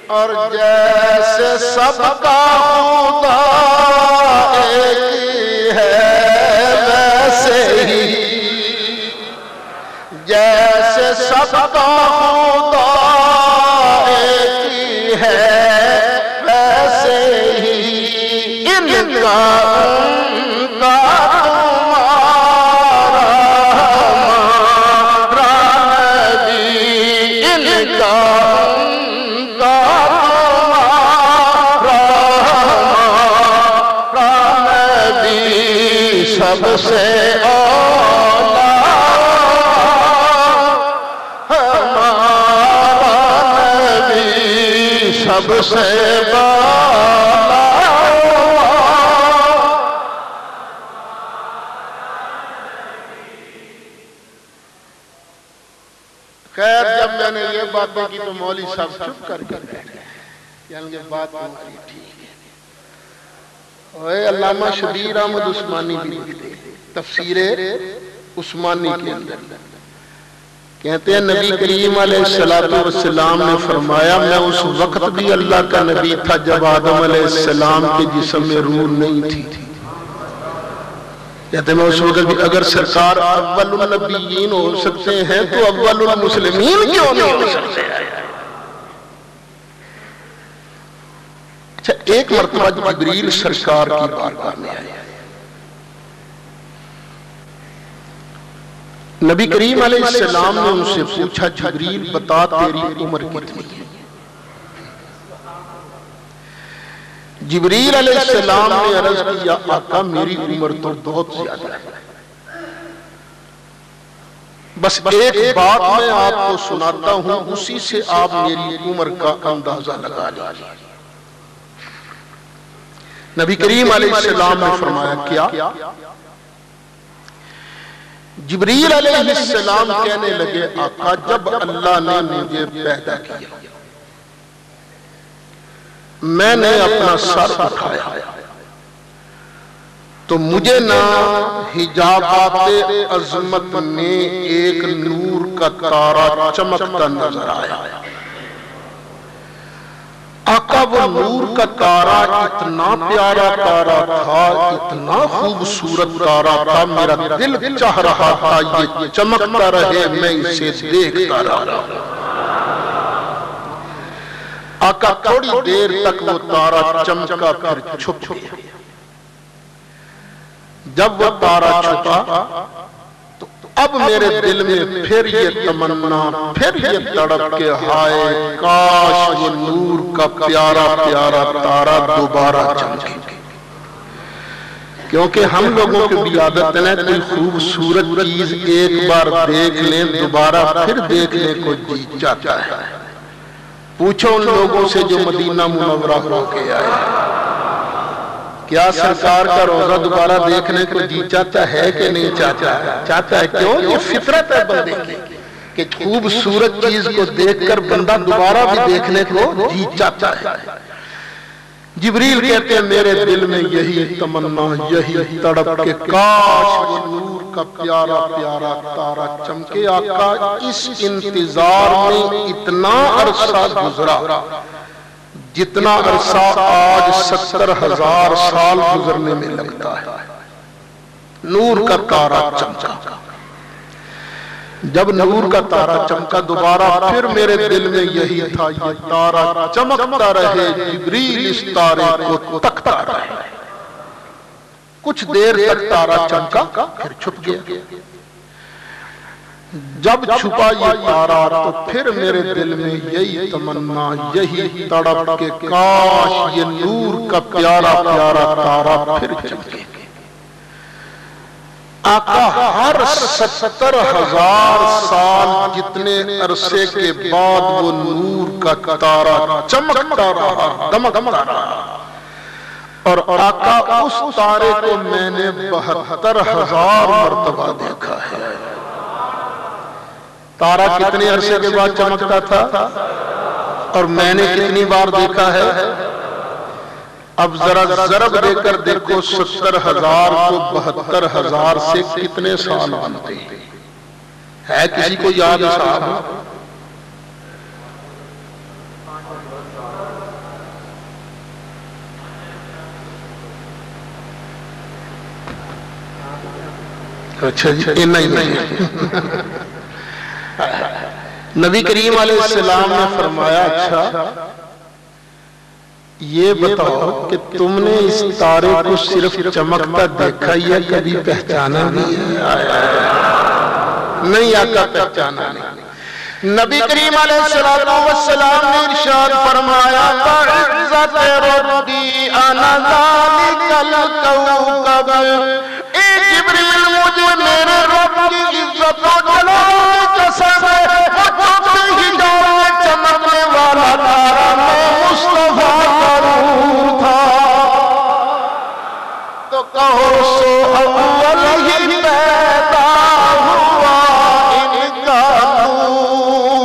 اور جیسے سب کا خدا ایک ہے ویسے ہی، جیسے سب کا خدا ایک ہے ویسے ہی ان کا سب سے اولا ہمارا نبی، سب سے بالا خیر جب میں نے یہ باتیں کی تو مولوی صاحب چپ کر کے بیٹھ گئے، یعنی کہ بات تمہاری ٹھیک ہے۔ اور علامہ شبیر احمد عثمانی بھی لکھتے ہیں تفسیر عثمانی کے اندر، کہتے ہیں نبی کریم علیہ السلام نے فرمایا میں اس وقت بھی اللہ کا نبی تھا جب آدم علیہ السلام کے جسم میں روح نہیں تھی۔ کہتے ہیں میں اس وقت بھی، اگر سرکار اول النبیین ہو سکتے ہیں تو اول المسلمین کیوں نہیں ہو سکتے؟ اچھا ایک مرتبہ جبریل سرکار کی بارگاہ میں آئے، نبی کریم علیہ السلام نے ان سے پوچھا جبریل بتا تیری عمر کتنی ہے؟ جبریل علیہ السلام نے عرض کیا آقا میری عمر تو بہت زیادہ ہے، بس ایک بات میں آپ کو سناتا ہوں اسی سے آپ میری عمر کا اندازہ لگا لیجیے۔ نبی کریم علیہ السلام نے فرمایا کیا؟ جبریل علیہ السلام کہنے لگے آقا جب اللہ نے مجھے پیدا کیا میں نے اپنا سر اٹھایا تو مجھے نہ حجابات عظمت میں ایک نور کا تارا چمکتا نظر آیا۔ آقا وہ نور کا تارا اتنا پیارا تارا تھا، اتنا خوبصورت تارا تھا، میرا دل چاہ رہا تھا یہ چمکتا رہے میں اسے دیکھتا رہا۔ آقا تھوڑی دیر تک وہ تارا چمکا پھر چھپ گیا۔ جب وہ تارا چھپا تو اب میرے دل میں پھر یہ تمنا، پھر یہ تڑپ کے ہائے کاش وہ نور کا پیارا پیارا تارا دوبارہ چمکے، کیونکہ ہم لوگوں کی بھی عادت ہے کوئی خوبصورت چیز ایک بار دیکھ لیں دوبارہ پھر دیکھنے کو جی چاہتا ہے۔ پوچھو ان لوگوں سے جو مدینہ منورہ ہو کے آئے کیا سرکار کا روزہ دوبارہ دیکھنے کو جی چاہتا ہے کہ نہیں چاہتا ہے؟ چاہتا ہے، کیوں؟ یہ فطرت ہے بندے کی کہ خوبصورت چیز کو دیکھ کر بندہ دوبارہ بھی دیکھنے کو جی چاہتا ہے۔ جبریل کہتے ہیں میرے دل میں یہی تمنا، یہی تڑپ کہ کاش وہ نور کا پیارا پیارا تارا چمکے۔ آقا اس انتظار میں اتنا عرصہ گزرا جتنا عرصہ آج 70,000 سال گزرنے میں لگتا ہے۔ نور کا تارا چمکا، جب نور کا تارا چمکا دوبارہ پھر میرے دل میں یہی تھا یہ تارا چمکتا رہے، جبریل اس تارے کو تکتا رہے۔ کچھ دیر تک تارا چمکا پھر چھپ گیا۔ جب چھپا یہ تارا تو پھر میرے دل میں یہی تمنا، یہی تڑپ کہ کاش یہ نور کا پیارا پیارا تارا پھر چمکے۔ آقا ہر 70,000 سال جتنے عرصے کے بعد وہ نور کا تارا چمکتا رہا، دمکتا رہا، اور آقا اس تارے کو میں نے 72,000 مرتبہ دیکھا ہے۔ تارا کتنے عرصے کے بعد چمکتا تھا اور میں نے کتنی بار دیکھا ہے؟ اب ذرا ضرب دے کر دیکھو 70,000 کو 72,000 سے کتنے سال بنتے ہیں؟ ہے کسی کو یاد صاحب؟ اچھا جی نہیں نبی کریم علیہ السلام نے فرمایا اچھا یہ بتاؤ کہ تم نے اس تارے کو صرف چمکتا دیکھا یا کبھی پہچانا بھی ہے؟ نہیں آقا پہچانا نہیں۔ نبی کریم علیہ السلام نے ارشاد فرمایا بعزت ربی انا ذالک الکوکب، اے جبریل مجھے میرے رب کی عزت و جلال کی قسم ہے چمکنے والا تارا میں مصطفیٰ کا نور تھا، تو کہو سو اول ہی پیدا ہوا ان کا نور۔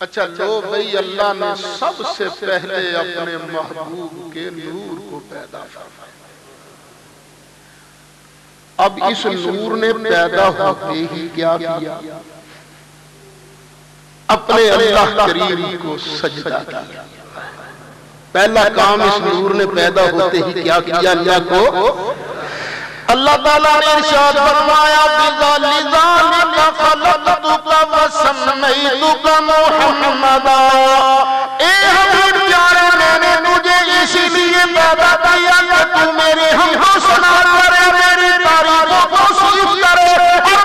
اچھا لو بھئی اللہ نے سب سے پہلے اپنے محبوب کے نور کو پیدا فرمایا. اب اس نور نے پیدا ہوتے ہی کیا کیا؟ اپنے اللہ کریم کو سجدہ کیا. پہلا کام اس نور نے پیدا ہوتے ہی کیا کیا؟ اللہ کو. اللہ تعالیٰ نے ارشاد فرمایا بِذَلِذَلِكَ خَلَقْتُكَ وَسَمَّيْتُكَ مُحَمَّدًا. اے حبیب پیارے میں نے تجھے اسی لیے پیدا کیا کہ تو میرے ہم کو سنا کرے، میری تعریفوں کو صرف کرے. اور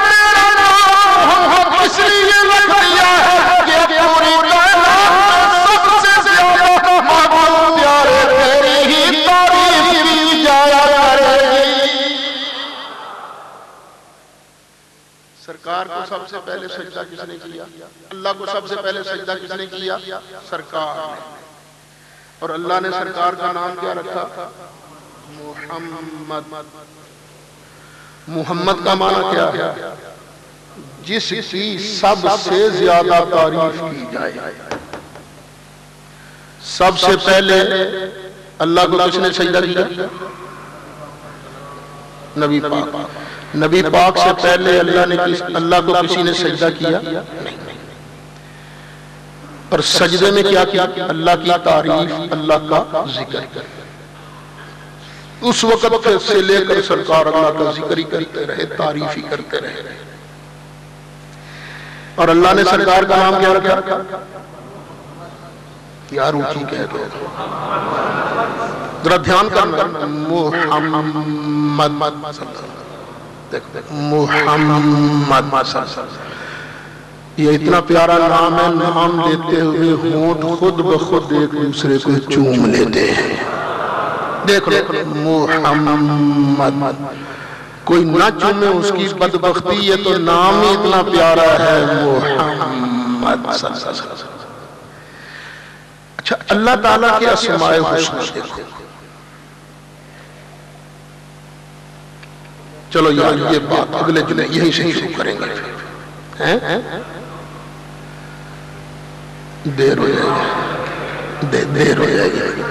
میرا نام محمد اس لیے رکھ دیا ہے کہ پوری کائنات سب سے زیادہ محبوب پیارے تیری ہی تعریف کی جایا کرے. سرکار کو سب سے پہلے سجدہ کس نے کیا؟ اللہ کو سب سے پہلے سجدہ کس نے کیا؟ سرکار نے. اور اللہ نے سرکار کا نام کیا رکھا؟ محمد. محمد کا معنی کیا ہے؟ جس کی سب سے زیادہ تعریف کی جائے. سب سے پہلے اللہ کو کس نے سجدہ کیا؟ نبی پاک. نبی پاک سے پہلے اللہ کو کسی نے سجدہ کیا نہیں. اور سجدے میں کیا کیا؟ اللہ کی تعریف، اللہ کا ذکر. اس وقت سے لے کر سرکار اللہ کا ذکر ہی کرتے رہے، تعریف ہی کرتے رہے. اور اللہ نے سرکار کا نام کیا رکھا؟ یار اونچی کہہ دو، ذرا دھیان کرنا. محمد محمد صلی اللہ. یہ اتنا پیارا نام ہے، نام لیتے ہوئے ہونٹ خود بخود ایک دوسرے کو چوم لیتے ہیں. دیکھ لو محمد. کوئی نہ چومے اس کی بدبختی ہے، تو نام ہی اتنا پیارا ہے محمد صلی اللہ علیہ وسلم. اچھا اللہ تعالیٰ کے اسماء حسنی دیکھو. چلو یار یہ بات اگلے جمعے یہی سے شروع کریں گے. دیر ہو جائے گی، دیر ہو جائے گی.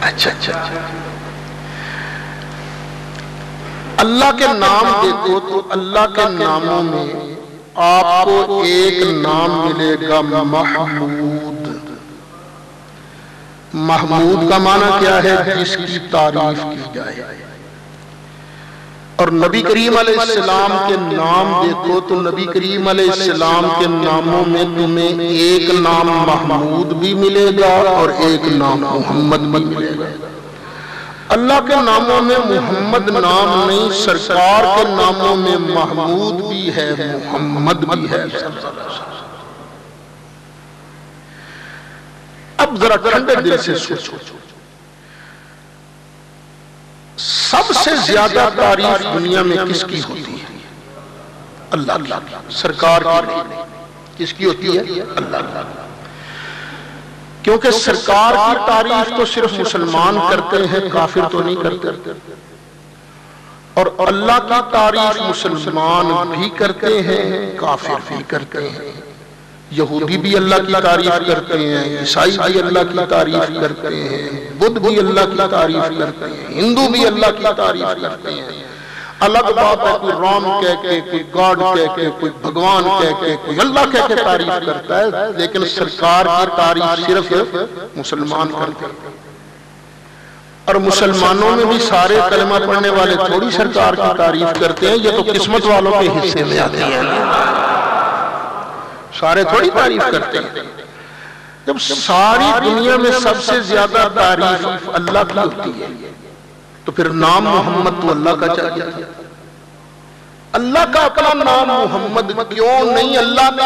اچھا اللہ کے نام دیکھو تو اللہ کے ناموں میں آپ کو ایک نام ملے گا محمود. محمود کا معنی کیا ہے؟ جس کی تعریف کی جائے. اور نبی کریم علیہ السلام کے نام دیکھو تو نبی کریم علیہ السلام کے ناموں میں تمہیں ایک نام محمود بھی ملے گا اور ایک نام محمد بھی ملے گا. اللہ کے ناموں میں محمد نام نہیں، سرکار کے ناموں میں محمود بھی ہے، محمد بھی ہے. اب ذرا ٹھنڈے دل سے سوچو، سب سے زیادہ تعریف دنیا میں کس کی ہوتی ہے؟ اللہ کی. سرکار کی. کس کی ہوتی ہے؟ اللہ کی. کیونکہ سرکار کی تعریف تو صرف مسلمان کرتے ہیں، کافر تو نہیں کرتے. اور اللہ کی تعریف مسلمان بھی کرتے ہیں، کافر بھی کرتے ہیں. یہودی بھی اللہ کی تعریف کرتے ہیں، عیسائی بھی اللہ کی تعریف کرتے ہیں، بدھ بھی اللہ کی تعریف کرتے ہیں، ہندو بھی اللہ کی تعریف کرتے ہیں. الگ بات ہے کوئی رام کہہ کے، کوئی گاڈ کہہ کے، کوئی بھگوان کہہ کے، کوئی اللہ کہہ کے تعریف کرتا ہے. لیکن سرکار کی تعریف صرف مسلمان کرتے ہیں. اور مسلمانوں میں بھی سارے کلمہ پڑھنے والے تھوڑی سرکار کی تعریف کرتے ہیں، یہ تو قسمت والوں کے حصے میں آتے ہیں. سارے تھوڑی تعریف کرتے ہیں. جب ساری دنیا میں سب سے زیادہ تعریف اللہ کی ہوتی ہے تو پھر نام محمد تو اللہ کا چاہیے. اللہ کا اپنا نام محمد کیوں نہیں؟ اللہ نے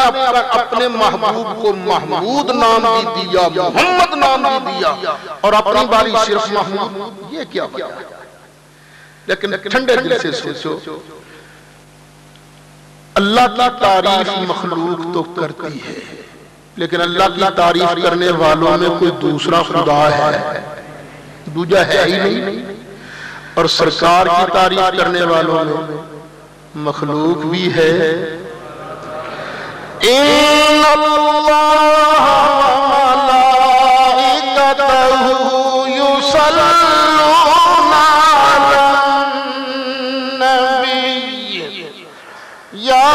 اپنے محبوب کو محمود نام بھی دیا، محمد نام بھی دیا، اور اپنی باری صرف محمود. یہ کیا وجہ ہے؟ لیکن ٹھنڈے دل سے سوچو، اللہ کی تعریف مخلوق تو کرتی ہے، لیکن اللہ کی تعریف کرنے والوں میں کوئی دوسرا خدا ہے؟ دوجا ہے ہی نہیں. اور سرکار کی تعریف کرنے والوں میں مخلوق بھی ہے. ان اللہ وملائکتہ یصلون علی النبی یا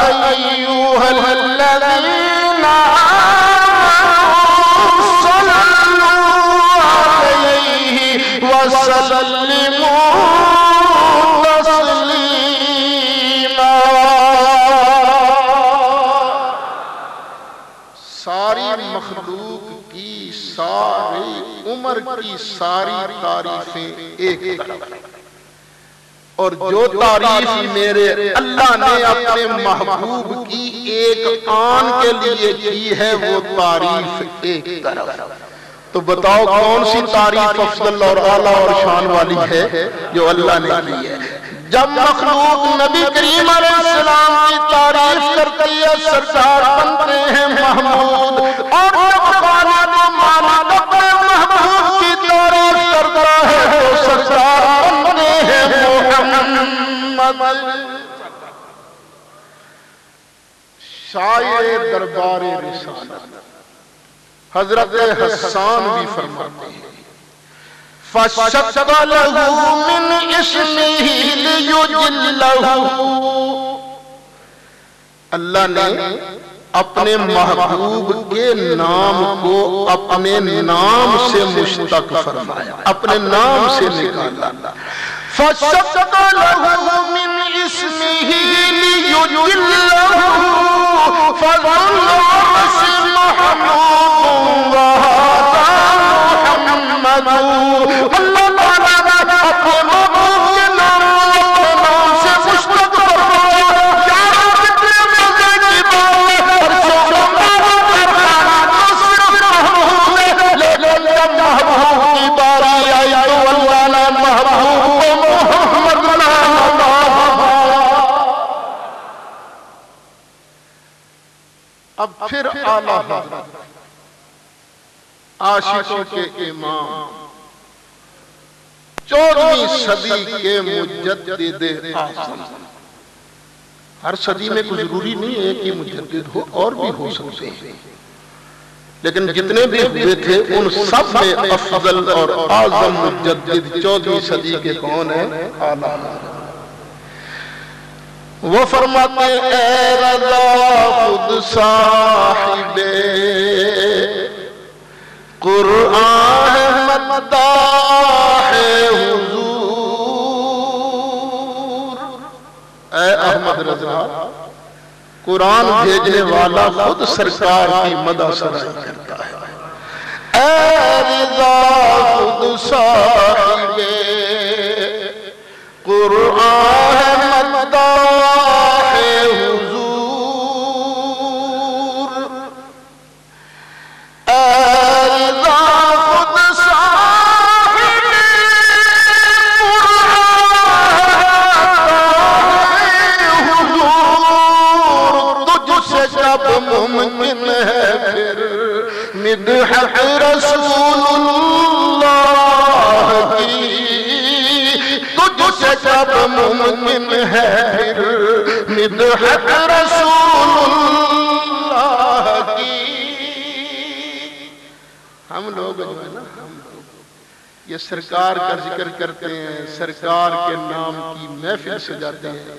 ایھا الذین آمنوا صلوا علیہ وسلموا مخلوق کی ساری عمر کی ساری تعریفیں ایک طرف اور جو تعریف میرے اللہ نے اپنے محبوب کی ایک آن کے لیے کی ہے وہ تعریف ایک طرف. تو بتاؤ کون سی تعریف افضل اور اعلیٰ اور شان والی ہے جو اللہ نے کی ہے؟ جب مخلوق نبی کریم علیہ السلام کی تعریف کرتی ہے سرکار بنتے ہیں محمود، اور جب خالق و مالک اپنے محبوب کی تعریف کرتا ہے تو سرکار بنتے ہیں محمد. شاعر دربار رسالت حضرت حسان بھی فرماتے ہیں فَشَقَّ لَهُ مِنْ اسْمِهِ لِيُجِلَّهُ. اللہ نے اپنے محبوب کے نام کو اپنے نام سے مشتق فرمایا، اپنے نام سے نکالا. فَشَقَّ لَهُ مِنْ اسْمِهِ لِيُجِلَّهُ فَظَلَّ اسْمُ محمود وَهَذَا محمد. اللہ تعالیٰ نے اپنے محبوب کے نام سے مشتق فرمایا. یہاں کتنے مزے کی بات ہے، اور صرف محبوب ہے، لیکن جب محبوب کی باری آئی تو اللہ نے محبوب محمد نام دیا. اب پھر اعلیٰ حضرت عاشقوں کے امام 14ویں صدی کے مجدد اعظم. ہر صدی میں کوئی ضروری نہیں ہے کہ مجدد ہو، اور بھی ہو سکتے ہیں، لیکن جتنے بھی ہوئے تھے ان سب میں افضل اور اعظم مجدد 14ویں صدی کے کون ہیں؟ اعلیٰ. وہ فرماتے اے رضا خود صاحب قرآن مداح حضور. اے احمد رضا قرآن بھیجنے والا خود سرکار کی مدح سرائی کرتا ہے. اے رضا خود صاحب قرآن مداح حضور. اے رضا خود صاحب قرآن حضور. تجھ سے جب ممکن ہے پھر مدحت رسول اللہ کی، تجھ سے جب ممکن ہے پھر مدحت رسول اللہ کی. ہم لوگ جو ہے نا، ہم لوگ یہ سرکار کا ذکر کرتے ہیں، سرکار کے نام کی محفل سجاتے ہیں.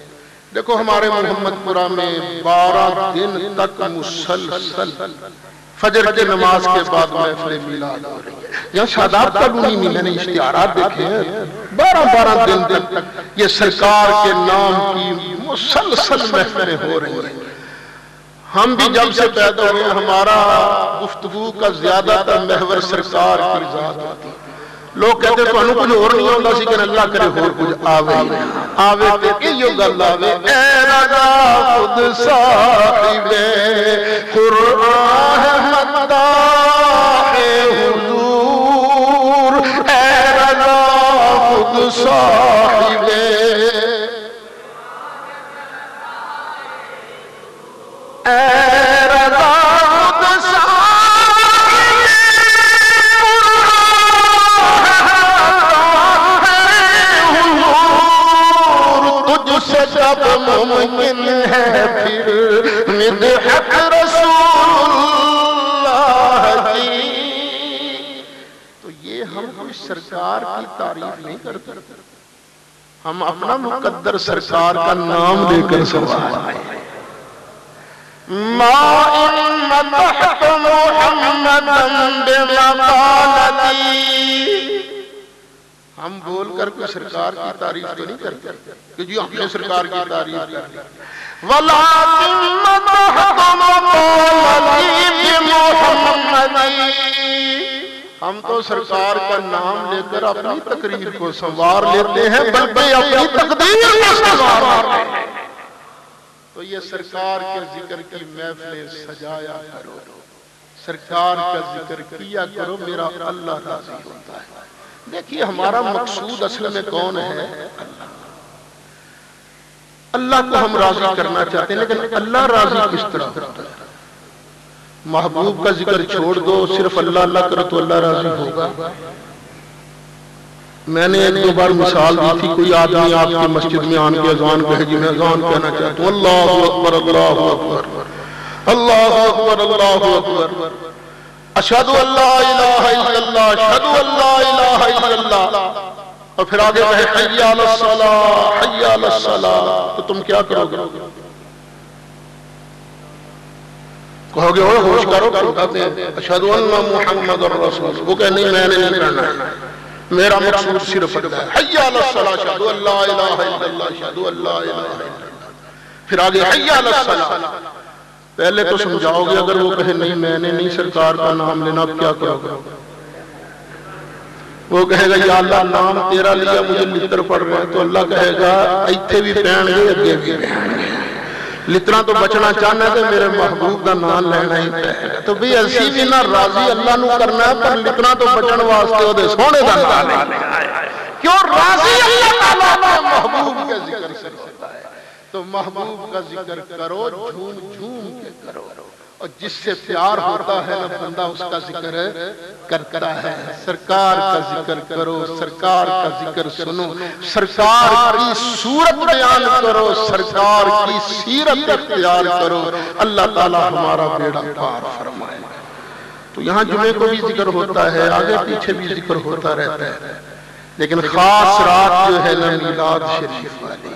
دیکھو ہمارے محمد پورہ میں 12 دن تک مسلسل فجر کی نماز کے بعد محفل میلاد ہو رہی ہے. یہاں شاداب کالونی میں میں نے اشتہارات دیکھے ہیں، 12 دن تک یہ سرکار کے نام کی مسلسل محفلیں ہو رہی ہیں. ہم بھی جب سے پیدا ہوئے ہمارا گفتگو کا زیادہ تر محور سرکار کی ذات ہوتی. لوگ کہتے ہیں تو انہوں کچھ اور نہیں ہوگا لیکن اللہ کرے اور کچھ آوے آوے تے یہ گل آوے. اے رضا خود صاحب قرآن مداح حضور. اے رضا خود صاحب جب ممکن ہے پھر مدحت رسول اللہ کی. تو یہ ہم کوئی سرکار کی تعریف نہیں کرتے، ہم اپنا مقدر سرکار کا نام لے کر سوال آئے. ما ان مدحت محمدا بمقالتی، ہم بول کر کوئی سرکار کی تعریف تو نہیں کرتے کہ جی ہم نے سرکار کی تعریف کر لی. وَلَٰكِن مَدَحْتُ مَقَالَتِي بِمُحَمَّدٍ، ہم تو سرکار کا نام لے کر اپنی تقریر کو سنوار لیتے ہیں، بلکہ اپنی تقدیر کو سنوار لیتے ہیں. تو یہ سرکار کے ذکر کی محفلیں سجایا کرو، سرکار کا ذکر کیا کرو، میرا اللہ راضی ہوتا ہے. دیکھیے ہمارا مقصود اصل میں کون ہے؟ اللہ کو ہم راضی کرنا چاہتے ہیں، لیکن اللہ راضی کس طرح ہوتا ہے؟ محبوب کا ذکر چھوڑ دو، صرف اللہ اللہ کرو تو اللہ راضی ہوگا؟ میں نے ایک دو بار مثال دی تھی، کوئی آدمی آپ کی مسجد میں آن کے اذان کہے جی میں اذان کہنا چاہتا ہوں، اللہ اکبر اللہ اکبر اللہ اکبر اللہ اکبر، اشہدو اللہ الہ الا اللہ اشہدو اللہ الہ الا اللہ، اور پھر آگے کہے حی علی الصلاۃ حی علی الصلاۃ، تو تم کیا کرو گے؟ کہو گے ہوش کرو، کہتے ہیں اشہدو ان محمد الرسول، وہ کہے نہیں میں نے نہیں کرنا ہے، میرا مقصود صرف اللہ ہے، حی علی الصلاۃ اشہدو اللہ الہ الا اللہ اشہدو اللہ الہ الا اللہ، پھر آگے حی علی الصلاۃ. پہلے تو سمجھاؤ گے، اگر وہ کہے نہیں میں نے نہیں سرکار کا نام لینا، اب کیا کرو گے؟ وہ کہے گا یا اللہ نام تیرا لیا مجھے لتر پڑ رہے ہیں، تو اللہ کہے گا ایتھے بھی پہن گے اگے بھی پہن گے، لترا تو بچنا چاہنا ہے میرے محبوب کا نام لینا ہی پہن گا. تو بھی ایسی بھی نہ راضی اللہ نو کرنا ہے، پر لترا تو بچن واسطے وہ دے سونے کا نام لینا ہے. کیوں راضی اللہ تعالیٰ محبوب کے ذکر سے ہوتا ہے. تو محبوب کا ذکر کرو، جھوم جھوم کے کرو، اور جس سے پیار ہوتا ہے نا بندہ اس کا ذکر کرتا ہے. سرکار کا ذکر کرو، سرکار کا ذکر سنو، سرکار کی صورت بیان کرو، سرکار کی سیرت اختیار کرو، اللہ تعالی ہمارا بیڑا پار فرمائے. تو یہاں جمعے کو بھی ذکر ہوتا ہے، آگے پیچھے بھی ذکر ہوتا رہتا ہے، لیکن خاص رات جو ہے نا میلاد شریف والی،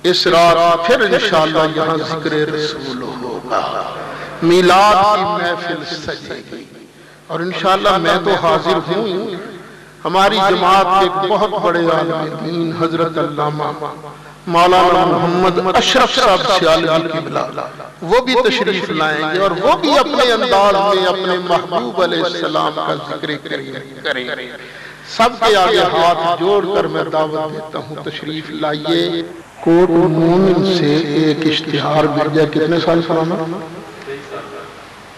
اس رات پھر انشاءاللہ یہاں ذکر رسول ہوگا، میلاد کی محفل سجے گی، اور انشاءاللہ میں تو حاضر ہوں. ہماری جماعت کے بہت بڑے عالم دین حضرت علامہ مولانا محمد اشرف صاحب سیالوی قبلہ وہ بھی تشریف لائیں گے، اور وہ بھی اپنے انداز میں اپنے محبوب علیہ السلام کا ذکر کریں. سب کے آگے ہاتھ جوڑ کر میں دعوت دیتا ہوں تشریف لائیے. کوٹ مومن سے ایک اشتہار بھیجا، کتنے سال پرانا؟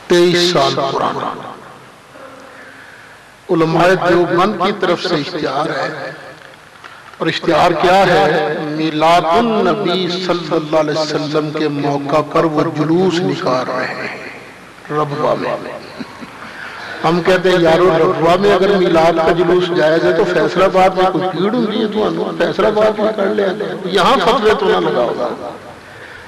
23 سال پرانا. علماء دیوبند کی طرف سے اشتہار ہے، اور اشتہار کیا ہے؟ میلاد النبی صلی اللہ علیہ وسلم کے موقع پر وہ جلوس نکال رہے ہیں ربوہ میں. ہم کہتے ہیں یارو ربوہ میں اگر میلاد کا جلوس جائز ہے تو فیصل آباد میں کوئی بھیڑ ہوں گی، تو فیصل آباد میں کر لے آتے ہیں، یہاں فتوے تو نہ لگا ہوگا.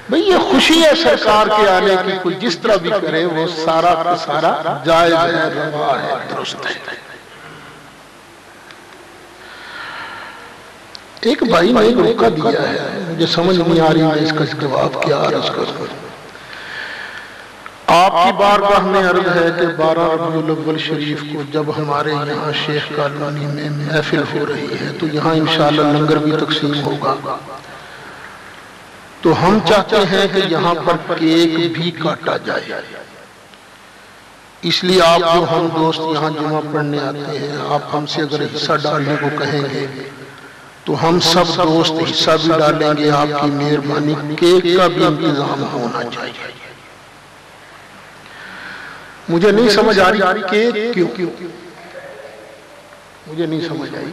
بھئی یہ خوشی ہے سرکار کے آنے کی، کوئی جس طرح بھی کرے وہ سارا کا سارا جائز ہے، روا ہے، درست ہے. ایک بھائی نے ایک روکہ دیا ہے، مجھے سمجھ نہیں آ رہی میں اس کا جواب کیا عرض کروں. آپ کی بارگاہ میں عرض ہے کہ 12 ربیع الاول شریف کو جب ہمارے یہاں شیخ کالونی میں محفل ہو رہی ہے تو یہاں انشاءاللہ لنگر بھی تقسیم ہوگا. تو ہم چاہتے ہیں کہ یہاں پر کیک بھی کاٹا جائے، اس لیے آپ جو ہم دوست یہاں جمعہ پڑھنے آتے ہیں، آپ ہم سے اگر حصہ ڈالنے کو کہیں گے تو ہم سب دوست حصہ بھی ڈالیں گے. آپ کی مہربانی، کیک کا بھی انتظام ہونا چاہیے. مجھے نہیں سمجھ آ رہی کیک کیوں، مجھے نہیں سمجھ آئی.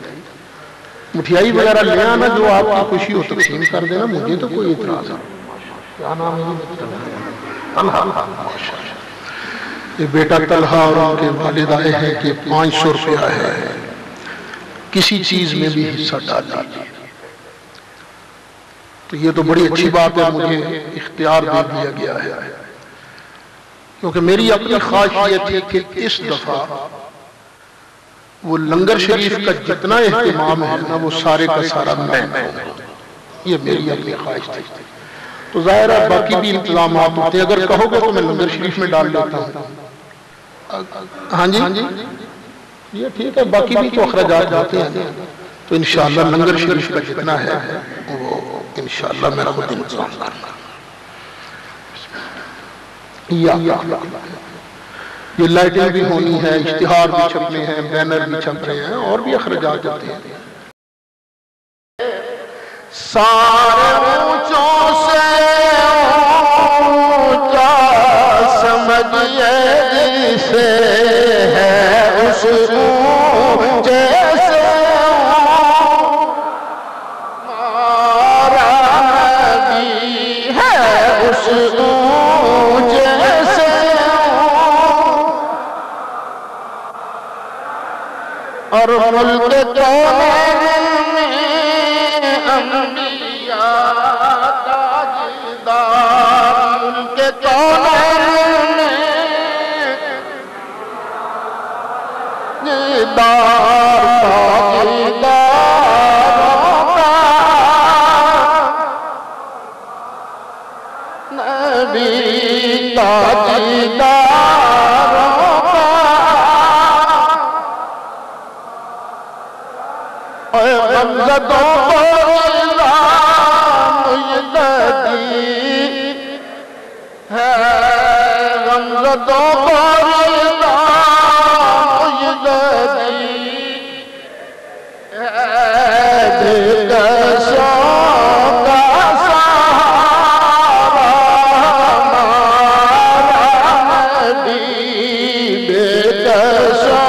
مٹھیائی وغیرہ لے آنا، جو آپ کی خوشی ہو تقسیم کر دینا، مجھے تو کوئی اعتراض نہیں. کیا نام ہے؟ یہ بیٹا طلحہ اور ان کے والد آئے ہیں کہ 500 روپیہ ہے، کسی چیز میں بھی حصہ ڈال دیجیے. تو یہ تو بڑی اچھی بات ہے، مجھے اختیار دے دیا گیا ہے، کیونکہ میری اپنی خواہش یہ تھی کہ اس دفعہ وہ لنگر شریف کا جتنا اہتمام ہے نا وہ سارے کا سارا میں ہوں، یہ میری اپنی خواہش تھی۔ تو ظاہر ہے باقی بھی انتظامات ہوتے ہیں، اگر کہو گے تو میں لنگر شریف میں ڈال لیتا ہوں۔ ہاں جی یہ ٹھیک ہے، باقی بھی تو اخراجات ہوتے ہیں، تو انشاءاللہ لنگر شریف کا جتنا ہے وہ انشاءاللہ میں خود انتظام کرنا۔ یہ لائٹیں بھی ہونی ہے، اشتہار بھی چھپنے ہیں، بینر بھی چھپ رہے ہیں، اور بھی اخراجات ہوتے ہیں۔ سارے اونچوں سے اونچا سمجھئے جسے ہے اس اونچے سے ہمارا نبی ہے، اس اونچے سے اور ملک کونین میں انبیاء تاجدار، ملک کونین میں تاجداروں کا نبی، تاجداروں کا غمزدوں کو نظام یدی ہے، غمزدوں کو نظام یدی ہے، دلکشوں کا سہارا ہمارا نبی، دلکشوں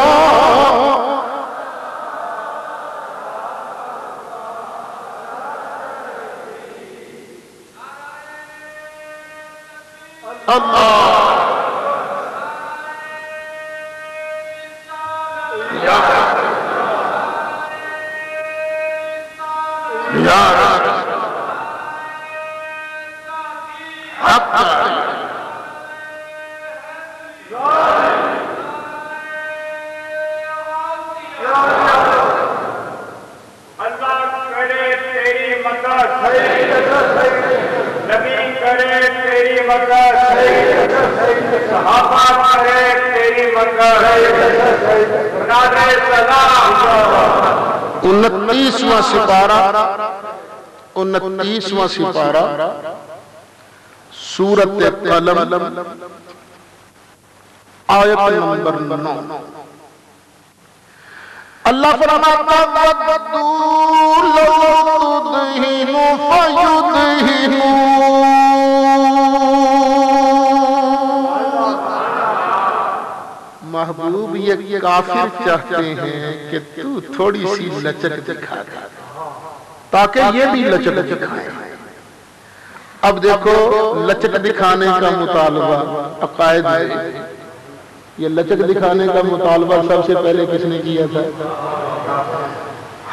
انتیسواں سپارہ سورۃ قلم آیت نمبر 9۔ اللہ فرماتا وَدُّوا لَوْ تُدْهِنُوا فَيُدْهِنُونَ، محبوب یہ کافر چاہتے ہیں کہ تو تھوڑی سی لچک دکھا دے تاکہ یہ بھی لچک دکھائیں۔ اب دیکھو لچک دکھانے کا مطالبہ عقائد ہے، یہ لچک دکھانے کا مطالبہ سب سے پہلے کس نے کیا تھا؟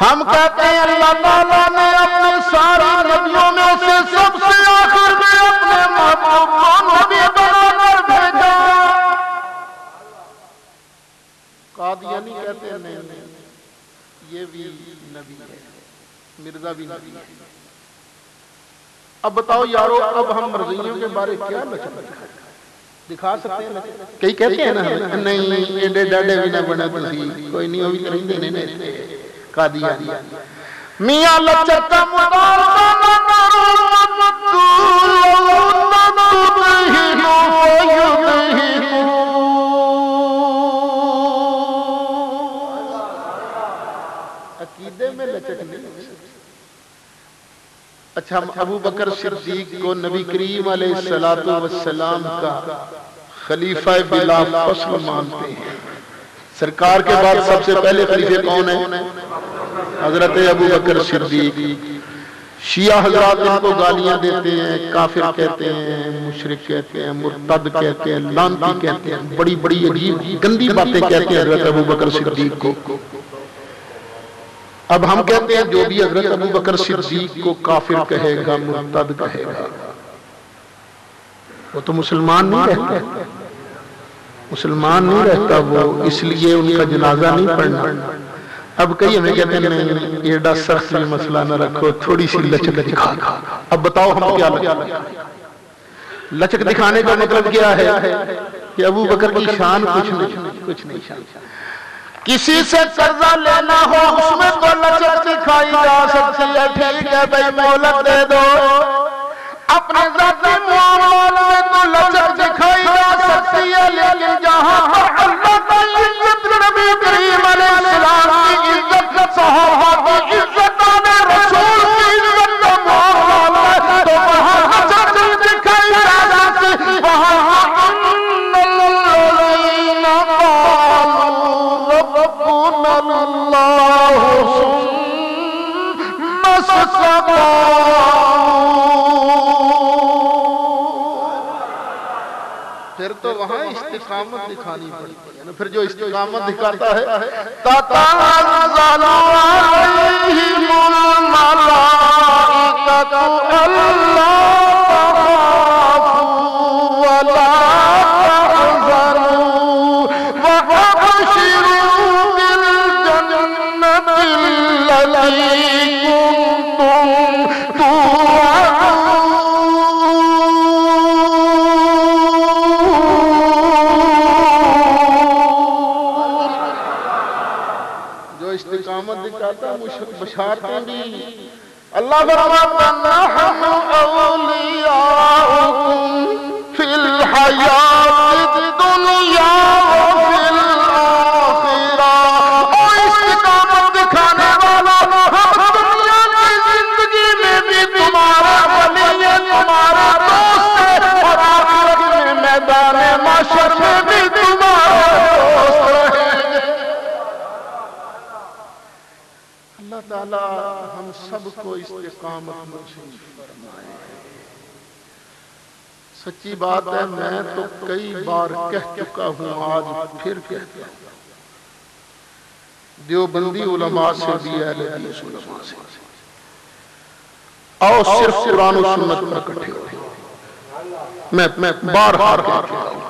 ہم کہتے ہیں اللہ تعالیٰ نے اپنے سارے نبیوں میں سے سب سے آخر میں اپنے محبوب کو نبی بنا کر بھیجا۔ قادیانی کہتے ہیں نہیں، یہ بھی نبی ہے، مرزا بھی نبی ہے۔ اب بتاؤ یارو، اب ہم مرضیوں کے بارے کیا لچک دکھا سکتے ہیں؟ کئی کہتے ہیں نا نہیں ایڈے ڈاڈے بھی نہ بنے تھی، کوئی نہیں ہوئی کریں دے نہیں قادیانی۔ میاں لچک کا مطالبہ نہ کرو، عقیدے میں لچک نہیں۔ اچھا، ہم ابو بکر صدیق کو نبی کریم علیہ السلام کا خلیفہ بلا فصل مانتے ہیں۔ سرکار کے بعد سب سے پہلے خلیفہ کون ہے؟ حضرت ابو بکر صدیق۔ شیعہ حضرات ان کو گالیاں دیتے ہیں، کافر کہتے ہیں، مشرک کہتے ہیں، مرتد کہتے ہیں، لعنتی کہتے ہیں، بڑی بڑی عجیب گندی باتیں کہتے ہیں حضرت ابو بکر صدیق کو۔ اب ہم کہتے ہیں جو بھی حضرت ابو بکر صدیق کو کافر کہے گا، مرتد کہے گا، وہ تو مسلمان نہیں رہتا، مسلمان نہیں رہتا وہ، اس لیے ان کا جنازہ نہیں پڑھنا۔ اب کئی ہمیں کہتے ہیں نہیں ایڈا سخت بھی مسئلہ نہ رکھو، تھوڑی سی لچک دکھا۔ اب بتاؤ ہم کیا لچک دکھانے کا مطلب کیا ہے کہ ابو بکر کی شان کچھ نہیں شان۔ کسی سے قرضہ لینا ہو اس میں تو لچک دکھائی جا سکتی ہے، ٹھیک ہے بھائی مہلت دے دو، اپنے ذاتی معاملات میں تو لچک دکھائی جا سکتی ہے، لیکن جہاں پر اللہ کی عزت، نبی کریم علیہ السلام کی عزت، صحابہ کی عزت، رسول کی عزت کا معاملہ ہے تو وہاں لچک دکھائی جا سکتی، وہاں ان الذین قالوا ربنا اللہ ثم استقاموا، پھر تو وہاں استقامت دکھانی پڑتی ہے، پھر جو استقامت دکھاتا ہے تتنزل علیہم الملائکۃ الا تخافوا ولا تحزنوا وابشروا بالجنۃ التي كنتم توعدون۔ استقامت دکھاتا بشارتیں بھی اللہ فرماتا نحن اولیاؤکم فی الحیات الدنیا وفی الاخرہ، اور استقامت دکھانے والا ہم دنیا کی زندگی میں بھی تمہارا ولی ہے، تمہارا دوست ہے، اور آخرت میں میدان محشر میں بھی تمہارا دوست ہے۔ اللہ تعالیٰ ہم سب کو استقامت نصیب فرمائے۔ سچی بات ہے، میں تو کئی بار کہہ چکا ہوں، آج پھر کہتا ہوں، دیوبندی علماء سے بھی اہل حدیث علماء سے آؤ صرف قرآن و سنت پر اکٹھے ہوئے۔ میں بار بار کہتا ہوں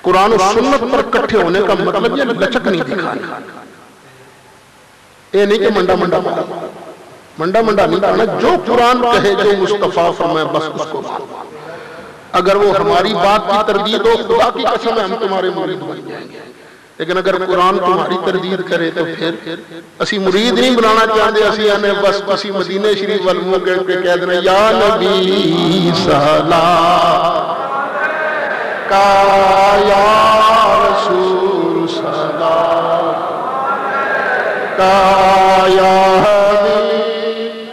قرآن و سنت پر اکٹھے ہونے کا مطلب یہ لچک نہیں دکھانا، یہ نہیں کہ منڈا نہیں کرنا، جو قرآن کہے جو مصطفیٰ فرمائے بس اس کو مانو۔ اگر وہ ہماری بات کی تردید ہو، خدا کی قسم ہے ہم تمہارے مرید بن جائیں گے، لیکن اگر قرآن تمہاری تردید کرے تو پھر اسی مرید نہیں بنانا چاہتے، اسی آنے بس اسی مدینہ شریف والموں کے کہہ دینا یا نبی سلام کا، یا رسول سلام کا، یا حبیب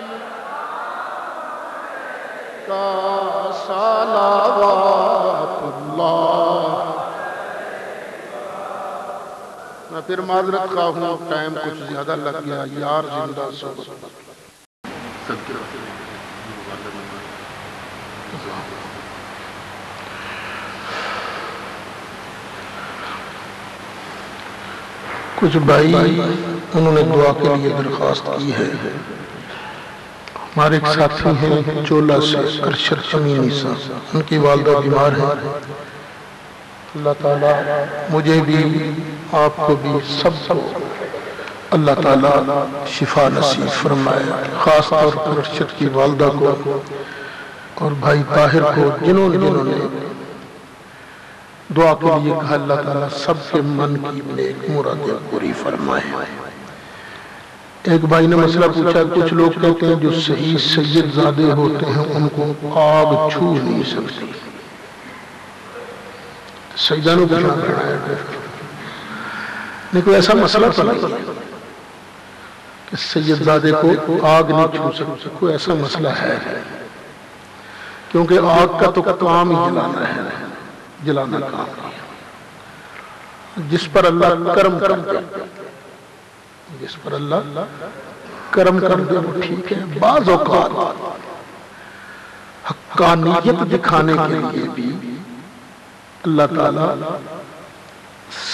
کا، صلوات اللہ۔ میں پھر معذرت خواہ ہوں، ٹائم کچھ زیادہ لگ گیا، یار زندہ صحبت۔ کچھ بھائی انہوں نے دعا کے لیے درخواست کی ہے۔ ہمارے ایک ساتھی ہیں چولہ سے ارشد امین عیسیٰ، ان کی والدہ بیمار ہے، اللہ تعالیٰ مجھے بھی آپ کو بھی سب کو اللہ تعالیٰ شفا نصیب فرمائے، خاص طور پر ارشد کی والدہ کو اور بھائی طاہر کو، جنہوں نے دعا کے لیے کہا، اللہ تعالیٰ سب کے من کی نیک مرادیں پوری فرمائے۔ ایک بھائی نے مسئلہ پوچھا، کچھ لوگ کہتے ہیں جو صحیح سید زادے ہوتے ہیں ان کو آگ چھو نہیں سکتی، سیدانوں کو نہ بڑھایا گیا، نہیں کوئی ایسا مسئلہ تو نہیں کہ سید زادے کو آگ نہیں چھو سکتی، کوئی ایسا مسئلہ ہے، کیونکہ آگ کا تو کام ہی جلانا ہے، جلانا کام ہے، جس پر اللہ کرم کر دے، جس پر اللہ کرم کر دے وہ ٹھیک ہے۔ بعض اوقات حقانیت دکھانے کے لیے بھی اللہ تعالیٰ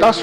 10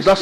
10